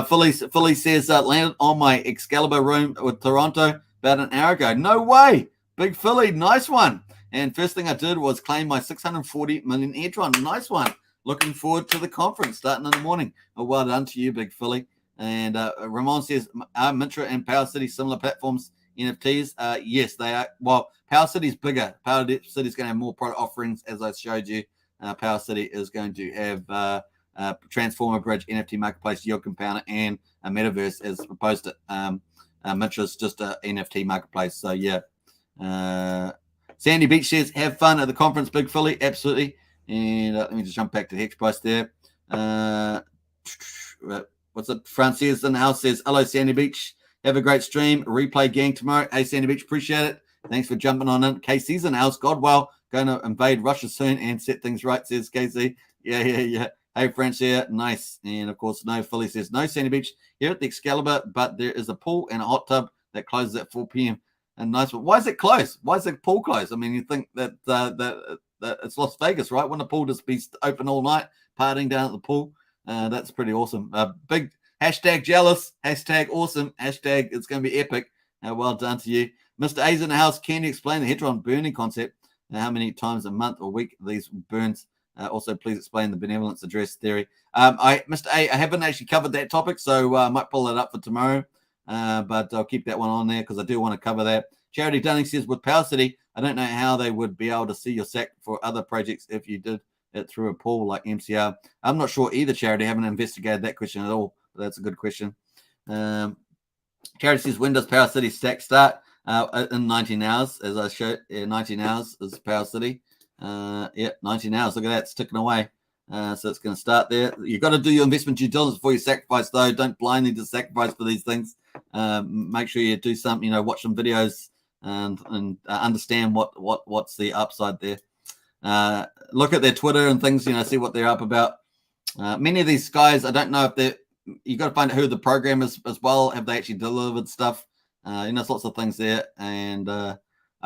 Philly says, landed on my Excalibur room with Toronto about an hour ago. No way. Big Philly. Nice one. And first thing I did was claim my 640 million Hedron. Nice one. Looking forward to the conference starting in the morning. Oh, well done to you, Big Philly. And Ramon says, are Mintra and PowerCity similar platforms, NFTs? Yes, they are. Well, PowerCity's bigger. PowerCity's going to have more product offerings, as I showed you. PowerCity is going to have Transformer Bridge, NFT Marketplace, Yield Compounder, and a Metaverse as opposed to Mintra's just a NFT Marketplace. So, yeah. Sandy Beach says, have fun at the conference, Big Philly. Absolutely. And let me just jump back to the Hex price there. What's it? Francis in the house says, hello, Sandy Beach. Have a great stream. Replay gang tomorrow. Hey, Sandy Beach, appreciate it. Thanks for jumping on in. KC's in the house. Godwell, going to invade Russia soon and set things right, says KC. Yeah. Hey, French here. Nice. And, of course, no. Philly says, no, Sandy Beach. Here at the Excalibur, but there is a pool and a hot tub that closes at 4 p.m. And nice one. Why is it closed? Why is the pool closed? I mean, you think that it's Las Vegas, right? Wouldn't the pool just be open all night, partying down at the pool? That's pretty awesome. Big hashtag jealous, hashtag awesome, hashtag it's going to be epic. Well done to you. Mr. A's in the house. Can you explain the Hedron burning concept? How many times a month or week these burns? Also, please explain the benevolence address theory. Mr. A, I haven't actually covered that topic, so I might pull it up for tomorrow. But I'll keep that one on there because I do want to cover that. Charity Dunning says, with PowerCity, I don't know how they would be able to see your SAC for other projects if you did it through a pool like MCR. I'm not sure either, Charity. I haven't investigated that question at all, but that's a good question. Charity says, when does PowerCity SAC start? In 19 hours, as I showed. 19 hours is PowerCity. 19 hours. Look at that. It's ticking away. So it's going to start there. You've got to do your investment due diligence before you sacrifice, though. Don't blindly just sacrifice for these things. Make sure you do some, watch some videos and understand what's the upside there. Look at their Twitter and things, see what they're up about. Many of these guys, I don't know if you got to find out who the program is as well. Have they actually delivered stuff? There's lots of things there. And are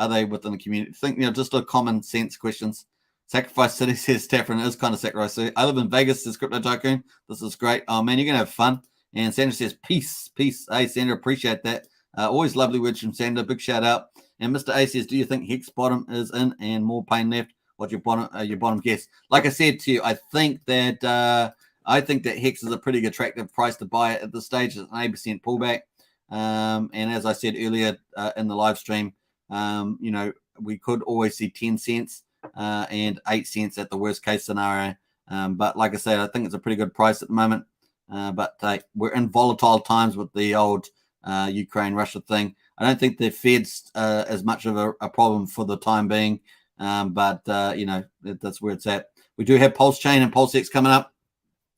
they within the community? Think, just a common sense questions. Sacrifice City says Taffrin is kind of sacrifice. I live in Vegas, says Crypto Tycoon. This is great. Oh, man, you're going to have fun. And Sandra says, peace. Hey, Sandra, appreciate that. Always lovely words from Sander. Big shout out. And Mr. A says, do you think Hex bottom is in and more pain left? What's your bottom guess? Like I said to you, I think that Hex is a pretty attractive price to buy it at this stage. It's an 8% pullback. And as I said earlier in the live stream, we could always see 10 cents and 8 cents at the worst case scenario. But like I said, I think it's a pretty good price at the moment. But we're in volatile times with the old Ukraine-Russia thing. I don't think the Fed's as much of a problem for the time being. But that's where it's at. We do have Pulsechain and Pulsechain coming up,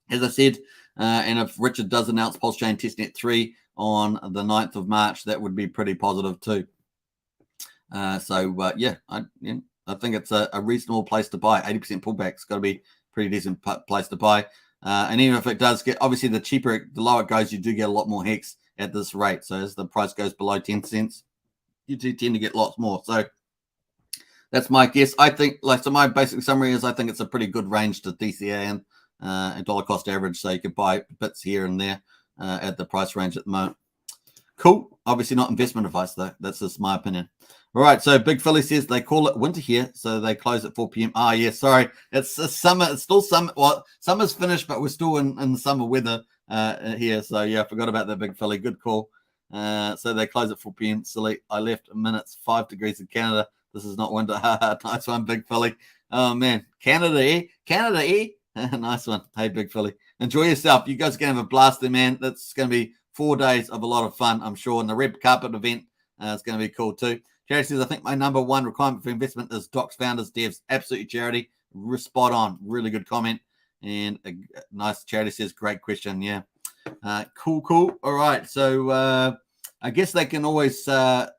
as I said. And if Richard does announce Pulsechain testnet 3 on the 9th of March, that would be pretty positive too. I think it's a reasonable place to buy. 80% pullback. It's got to be a pretty decent place to buy. And even if it does get, obviously, the lower it goes, you do get a lot more Hex at this rate. So as the price goes below 10 cents, you do tend to get lots more. So that's my guess. I think, so my basic summary is I think it's a pretty good range to DCA in and dollar cost average. So you can buy bits here and there at the price range at the moment. Cool. Obviously not investment advice, though. That's just my opinion. All right. So Big Philly says they call it winter here, so they close at 4 p.m. Yeah, sorry. It's summer. It's still summer. Well, summer's finished, but we're still in the summer weather here. So, yeah, I forgot about that, Big Philly. Good call. So they close at 4 p.m. Silly. I left a minute. 5 degrees in Canada. This is not winter. Nice one, Big Philly. Oh, man. Canada, eh? Canada, eh? Nice one. Hey, Big Philly. Enjoy yourself. You guys are going to have a blast there, man. That's going to be 4 days of a lot of fun, I'm sure. And the red carpet event is going to be cool too. Charity says, I think my number one requirement for investment is docs, founders, devs. Absolutely, Charity. Spot on. Really good comment. And a nice Charity says, great question. Yeah. Cool. All right. So I guess they can always search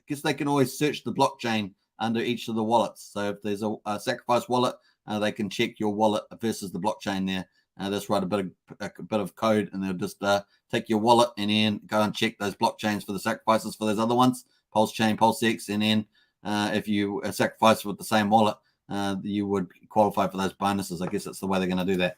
the blockchain under each of the wallets. So if there's a Sacrifice wallet, they can check your wallet versus the blockchain there. Just write a bit of code, and they'll just take your wallet and then go and check those blockchains for the sacrifices for those other ones, Pulsechain, PulseX, and then if you sacrifice with the same wallet, you would qualify for those bonuses. I guess that's the way they're going to do that.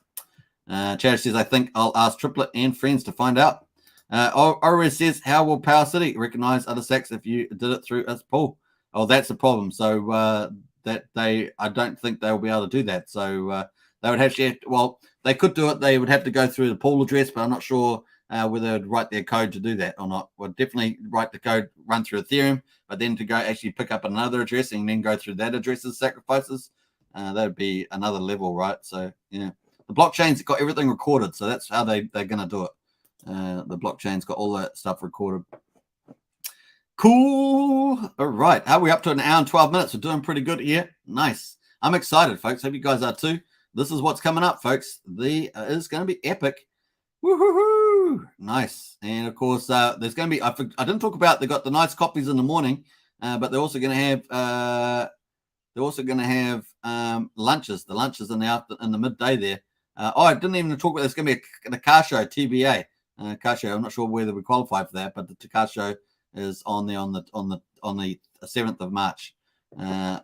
Charity says, I think I'll ask Triplet and friends to find out. Ores says, how will PowerCity recognize other sacks if you did it through its pool? Oh, that's a problem. So I don't think they'll be able to do that. So they would actually they could do it. They would have to go through the pool address, but I'm not sure whether they'd write their code to do that or not. Well, definitely write the code, run through Ethereum, but then to go actually pick up another address and then go through that address's sacrifices, that would be another level, right? So, yeah. The blockchain's got everything recorded, so that's how they're going to do it. The blockchain's got all that stuff recorded. Cool. All right. Are we up to an hour and 12 minutes? We're doing pretty good here. Nice. I'm excited, folks. Hope you guys are too. This is what's coming up, folks. It's going to be epic. Woohoo! Nice. And of course, there's going to be. I didn't talk about. They got the nice copies in the morning, but they're also going to have. Lunches. The lunches in the midday there. I didn't even talk about. There's going to be the car show, TBA car show. I'm not sure whether we qualify for that, but the car show is on the 7th of March.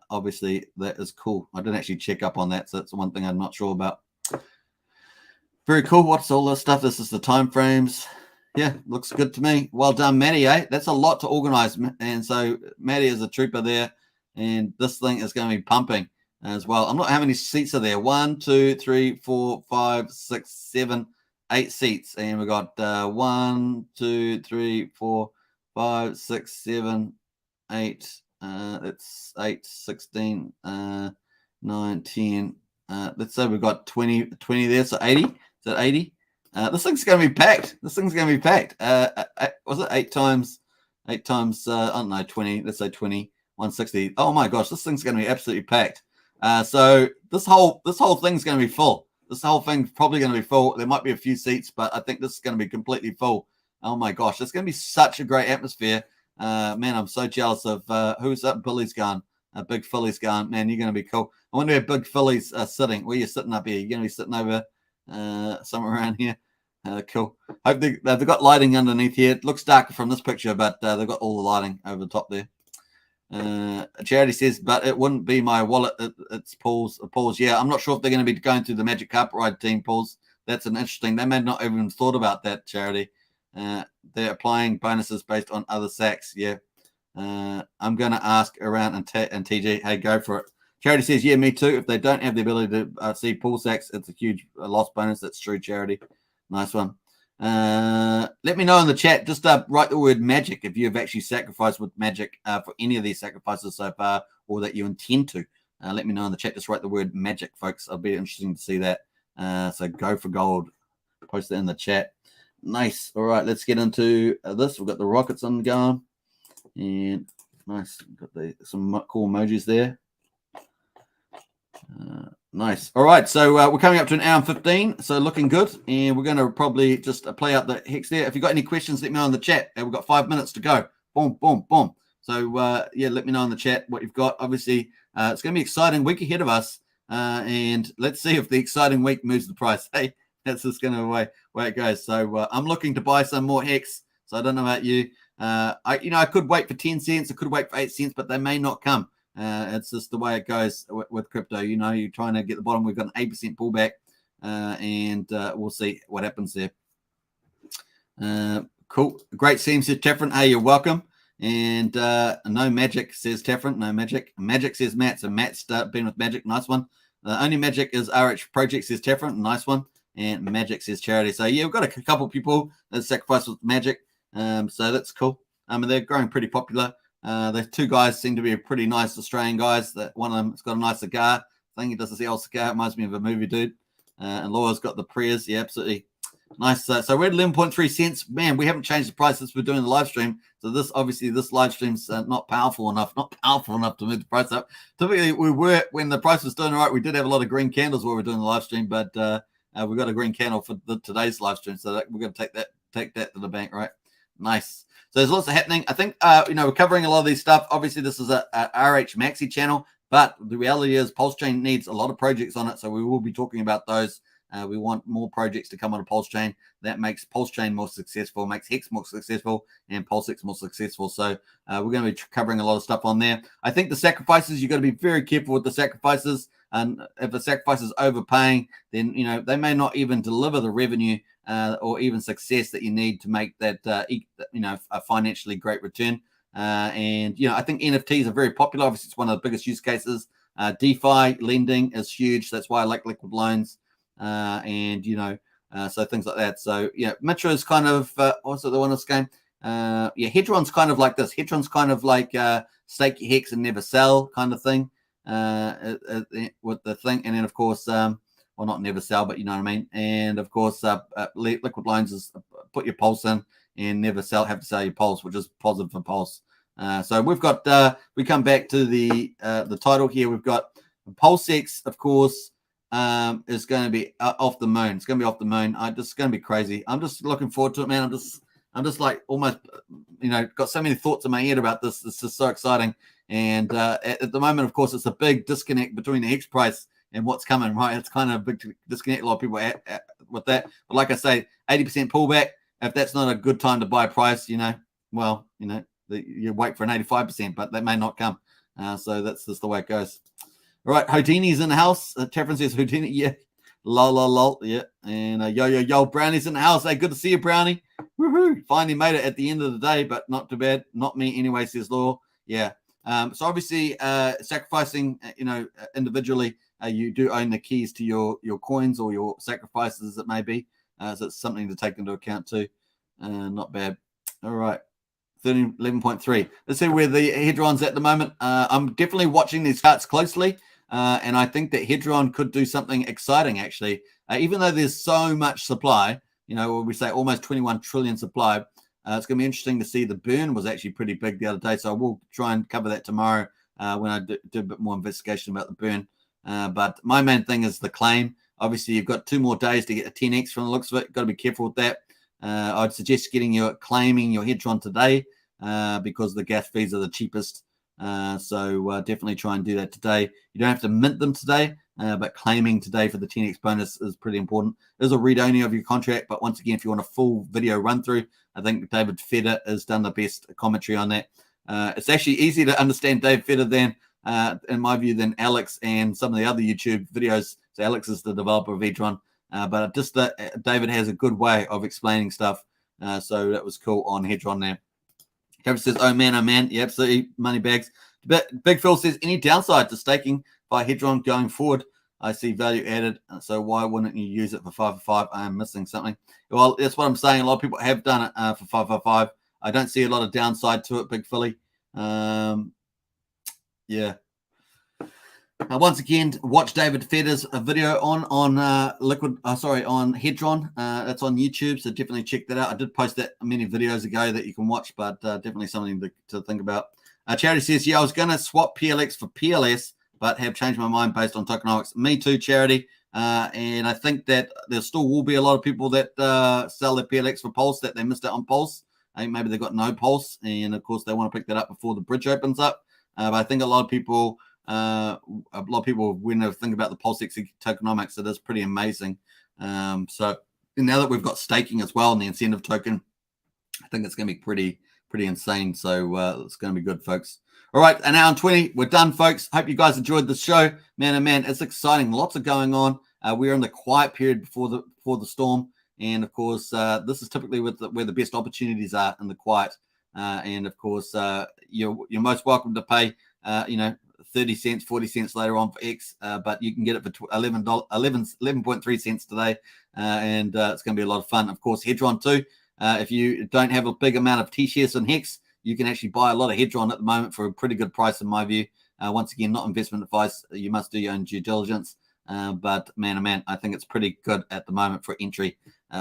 Obviously that is cool. I didn't actually check up on that, so that's one thing I'm not sure about. Very cool. What's all this stuff? This is the time frames. Yeah, looks good to me. Well done, Maddie. That's a lot to organize, and so Maddie is a trooper there, and this thing is going to be pumping as well. I'm not how many seats are there. 1, 2, 3, 4, 5, 6, 7, 8 seats, and we got 1, 2, 3, 4, 5, 6, 7, 8. It's 8, 16, 9, 10. Let's say we've got 20 there, so 80. Is that 80? This thing's going to be packed. Was it 8 times? 8 times, I don't know, 20. Let's say 20, 160. Oh my gosh, this thing's going to be absolutely packed. So this whole thing's going to be full. This whole thing's probably going to be full. There might be a few seats, but I think this is going to be completely full. Oh my gosh, it's going to be such a great atmosphere. Man, I'm so jealous of who's up. Billy's gone. Big Philly's gone. Man, you're going to be cool. I wonder where Big Philly's sitting. Where you sitting up here? You're going to be sitting over somewhere around here. Cool. Hope they've got lighting underneath here. It looks darker from this picture, but they've got all the lighting over the top there. Charity says, but it wouldn't be my wallet. It's Paul's. Yeah, I'm not sure if they're going to be going through the Magic Carpet Ride team, Paul's. That's an interesting. They may not even thought about that, Charity. They're applying bonuses based on other sacks. Yeah. I'm going to ask around and TG, hey, go for it. Charity says, yeah, me too. If they don't have the ability to see pull sacks, it's a huge loss bonus. That's true, Charity. Nice one. Let me know in the chat. Just write the word magic if you've actually sacrificed with magic for any of these sacrifices so far, or that you intend to. Let me know in the chat. Just write the word magic, folks. It'll be interesting to see that. So go for gold. Post that in the chat. Nice. All right, let's get into this. We've got the rockets on going. And nice. Got some cool emojis there. Nice. All right, so we're coming up to an hour and 15, so looking good. And we're going to probably just play out the hex there. If you've got any questions, let me know in the chat. We've got 5 minutes to go. Boom, boom, boom. So, yeah, let me know in the chat what you've got. Obviously, it's going to be an exciting week ahead of us. And let's see if the exciting week moves the price. Hey, that's just going to way it goes. So I'm looking to buy some more hex. So I don't know about you. I could wait for 10 cents. I could wait for 8 cents, but they may not come. It's just the way it goes with crypto. You're trying to get the bottom. We've got an 8% pullback, and we'll see what happens there. Cool. Great seems says Tefron. Hey, you're welcome. And no magic, says Tefron. No magic. Magic, says Matt. So Matt's been with magic. Nice one. Only magic is RH Project, says Tefron. Nice one. And magic, says Charity. So yeah, we've got a couple of people that sacrifice with magic. So that's cool. They're growing pretty popular. The two guys seem to be pretty nice Australian guys. That one of them has got a nice cigar. I think he does a old cigar. It reminds me of a movie dude. And Laura's got the prayers. Yeah, absolutely. Nice. So we're at 11.3 cents. Man, we haven't changed the price since we're doing the live stream. So this live stream's not powerful enough to move the price up. Typically, we were, when the price was doing all right, we did have a lot of green candles while we were doing the live stream, but we got a green candle for today's live stream. So we're going to take that to the bank, right? Nice. So there's lots of happening. I think, we're covering a lot of these stuff. Obviously, this is a RH Maxi channel, but the reality is Pulsechain needs a lot of projects on it. So we will be talking about those. We want more projects to come on a Pulsechain. That makes Pulsechain more successful, makes Hex more successful, and PulseX more successful. So we're going to be covering a lot of stuff on there. I think the sacrifices, you've got to be very careful with the sacrifices. And if a sacrifice is overpaying, then, they may not even deliver the revenue or even success that you need to make that, a financially great return. I think NFTs are very popular. Obviously, it's one of the biggest use cases. DeFi lending is huge. That's why I like liquid loans. So things like that. So, Mintra is kind of, also the one of this game. Hedron's kind of like this. Hedron's kind of like stake your hex and never sell kind of thing with the thing. And then, of course, not never sell, but you know what I mean. And, of course, liquid loans is put your pulse in and never have to sell your pulse, which is positive for pulse. So we've got, we come back to the title here. We've got PulseX, of course, is going to be off the moon. It's going to be off the moon. It's going to be crazy. I'm just looking forward to it, man. I'm just like almost, got so many thoughts in my head about this. It's just so exciting. And at the moment, of course, it's a big disconnect between the Hex price and what's coming, right? It's kind of a big disconnect. A lot of people with that. But like I say, 80% pullback. If that's not a good time to buy a price, you wait for an 85%, but that may not come. So that's just the way it goes. All right, Houdini's in the house. Tefron says Houdini, yeah. Lol, yeah. And yo, Brownie's in the house. Hey, good to see you, Brownie. Woohoo! Finally made it at the end of the day, but not too bad. Not me anyway, says Law. Yeah. So obviously, sacrificing, individually, you do own the keys to your coins or your sacrifices, as it may be. So it's something to take into account too. Not bad. All right. 11.3. Let's see where the Hedron's at the moment. I'm definitely watching these charts closely. And I think that Hedron could do something exciting, actually. Even though there's so much supply, we say almost 21 trillion supply, it's going to be interesting to see. The burn was actually pretty big the other day. So we'll try and cover that tomorrow when I do a bit more investigation about the burn. But my main thing is the claim. Obviously, you've got 2 more days to get a 10x from the looks of it. Got to be careful with that. I'd suggest claiming your Hedron today because the gas fees are the cheapest. So definitely try and do that today. You don't have to mint them today, but claiming today for the 10x bonus is pretty important. There's a read only of your contract, but once again, if you want a full video run through, I think David Feder has done the best commentary on that. It's actually easier to understand Dave Feder in my view, than Alex and some of the other YouTube videos. So Alex is the developer of Hedron, but just David has a good way of explaining stuff. So that was cool on Hedron there. Kevin says, oh man, yeah, absolutely, money bags. But Big Phil says, any downside to staking by Hedron going forward? I see value added, so why wouldn't you use it for 5 for 5? I am missing something. Well, that's what I'm saying. A lot of people have done it for 5 for 5. I don't see a lot of downside to it, Big Philly. Yeah. Once again, watch David Fedder's video on Hedron. That's on YouTube, so definitely check that out. I did post that many videos ago that you can watch, but definitely something to think about. Charity says, yeah, I was going to swap PLX for PLS, but have changed my mind based on tokenomics. Me too, Charity. And I think that there still will be a lot of people that sell their PLX for Pulse that they missed out on Pulse. I think maybe they got no Pulse, and of course they want to pick that up before the bridge opens up. But I think a lot of people, when they think about the Pulsex tokenomics, it is pretty amazing. So now that we've got staking as well and the incentive token, I think it's going to be pretty insane. So it's going to be good, folks. All right, an hour and 20. We're done, folks. Hope you guys enjoyed the show. Man, oh man, it's exciting. Lots of going on. We're in the quiet period before the storm. And, of course, this is typically where the best opportunities are, in the quiet. And, of course, you're most welcome to pay, 30 cents, 40 cents later on for X, but you can get it for 11.3 cents today. And it's going to be a lot of fun. Of course, Hedron too. If you don't have a big amount of T-shares in Hex, you can actually buy a lot of Hedron at the moment for a pretty good price, in my view. Once again, not investment advice. You must do your own due diligence. But man, oh man, I think it's pretty good at the moment for entry,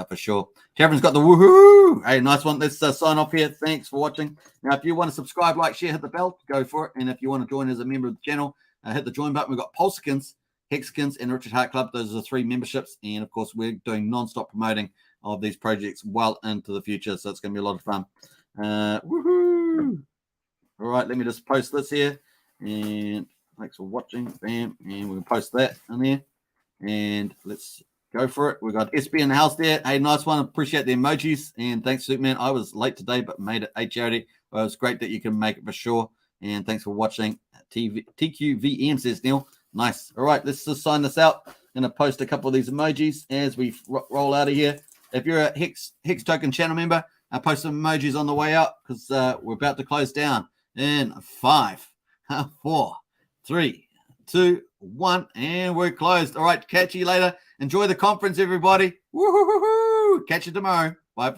for sure. Cameron's got the woohoo. Hey, nice one. Let's sign off here. Thanks for watching. Now, if you want to subscribe, like, share, hit the bell, go for it. And if you want to join as a member of the channel, hit the join button. We've got Pulsechain, Hexkins, and Richard Hart Club. Those are the 3 memberships. And of course, we're doing non-stop promoting of these projects well into the future. So it's going to be a lot of fun. Woohoo! All right, let me just post this here. And thanks for watching. Bam. And we'll post that in there. And let's go for it. We've got SB in the house there. Hey, nice one. Appreciate the emojis. And thanks, Superman. I was late today, but made it. Hey, Charity. Well, it's great that you can make it for sure. And thanks for watching. TQVM says Neil. Nice. All right, let's just sign this out. I'm going to post a couple of these emojis as we roll out of here. If you're a Hex Token channel member, I'll post some emojis on the way out because we're about to close down in 5, 4, 3, 2, 1, and we're closed. All right, catch you later. Enjoy the conference, everybody. Woo-hoo-hoo-hoo. Catch you tomorrow. Bye.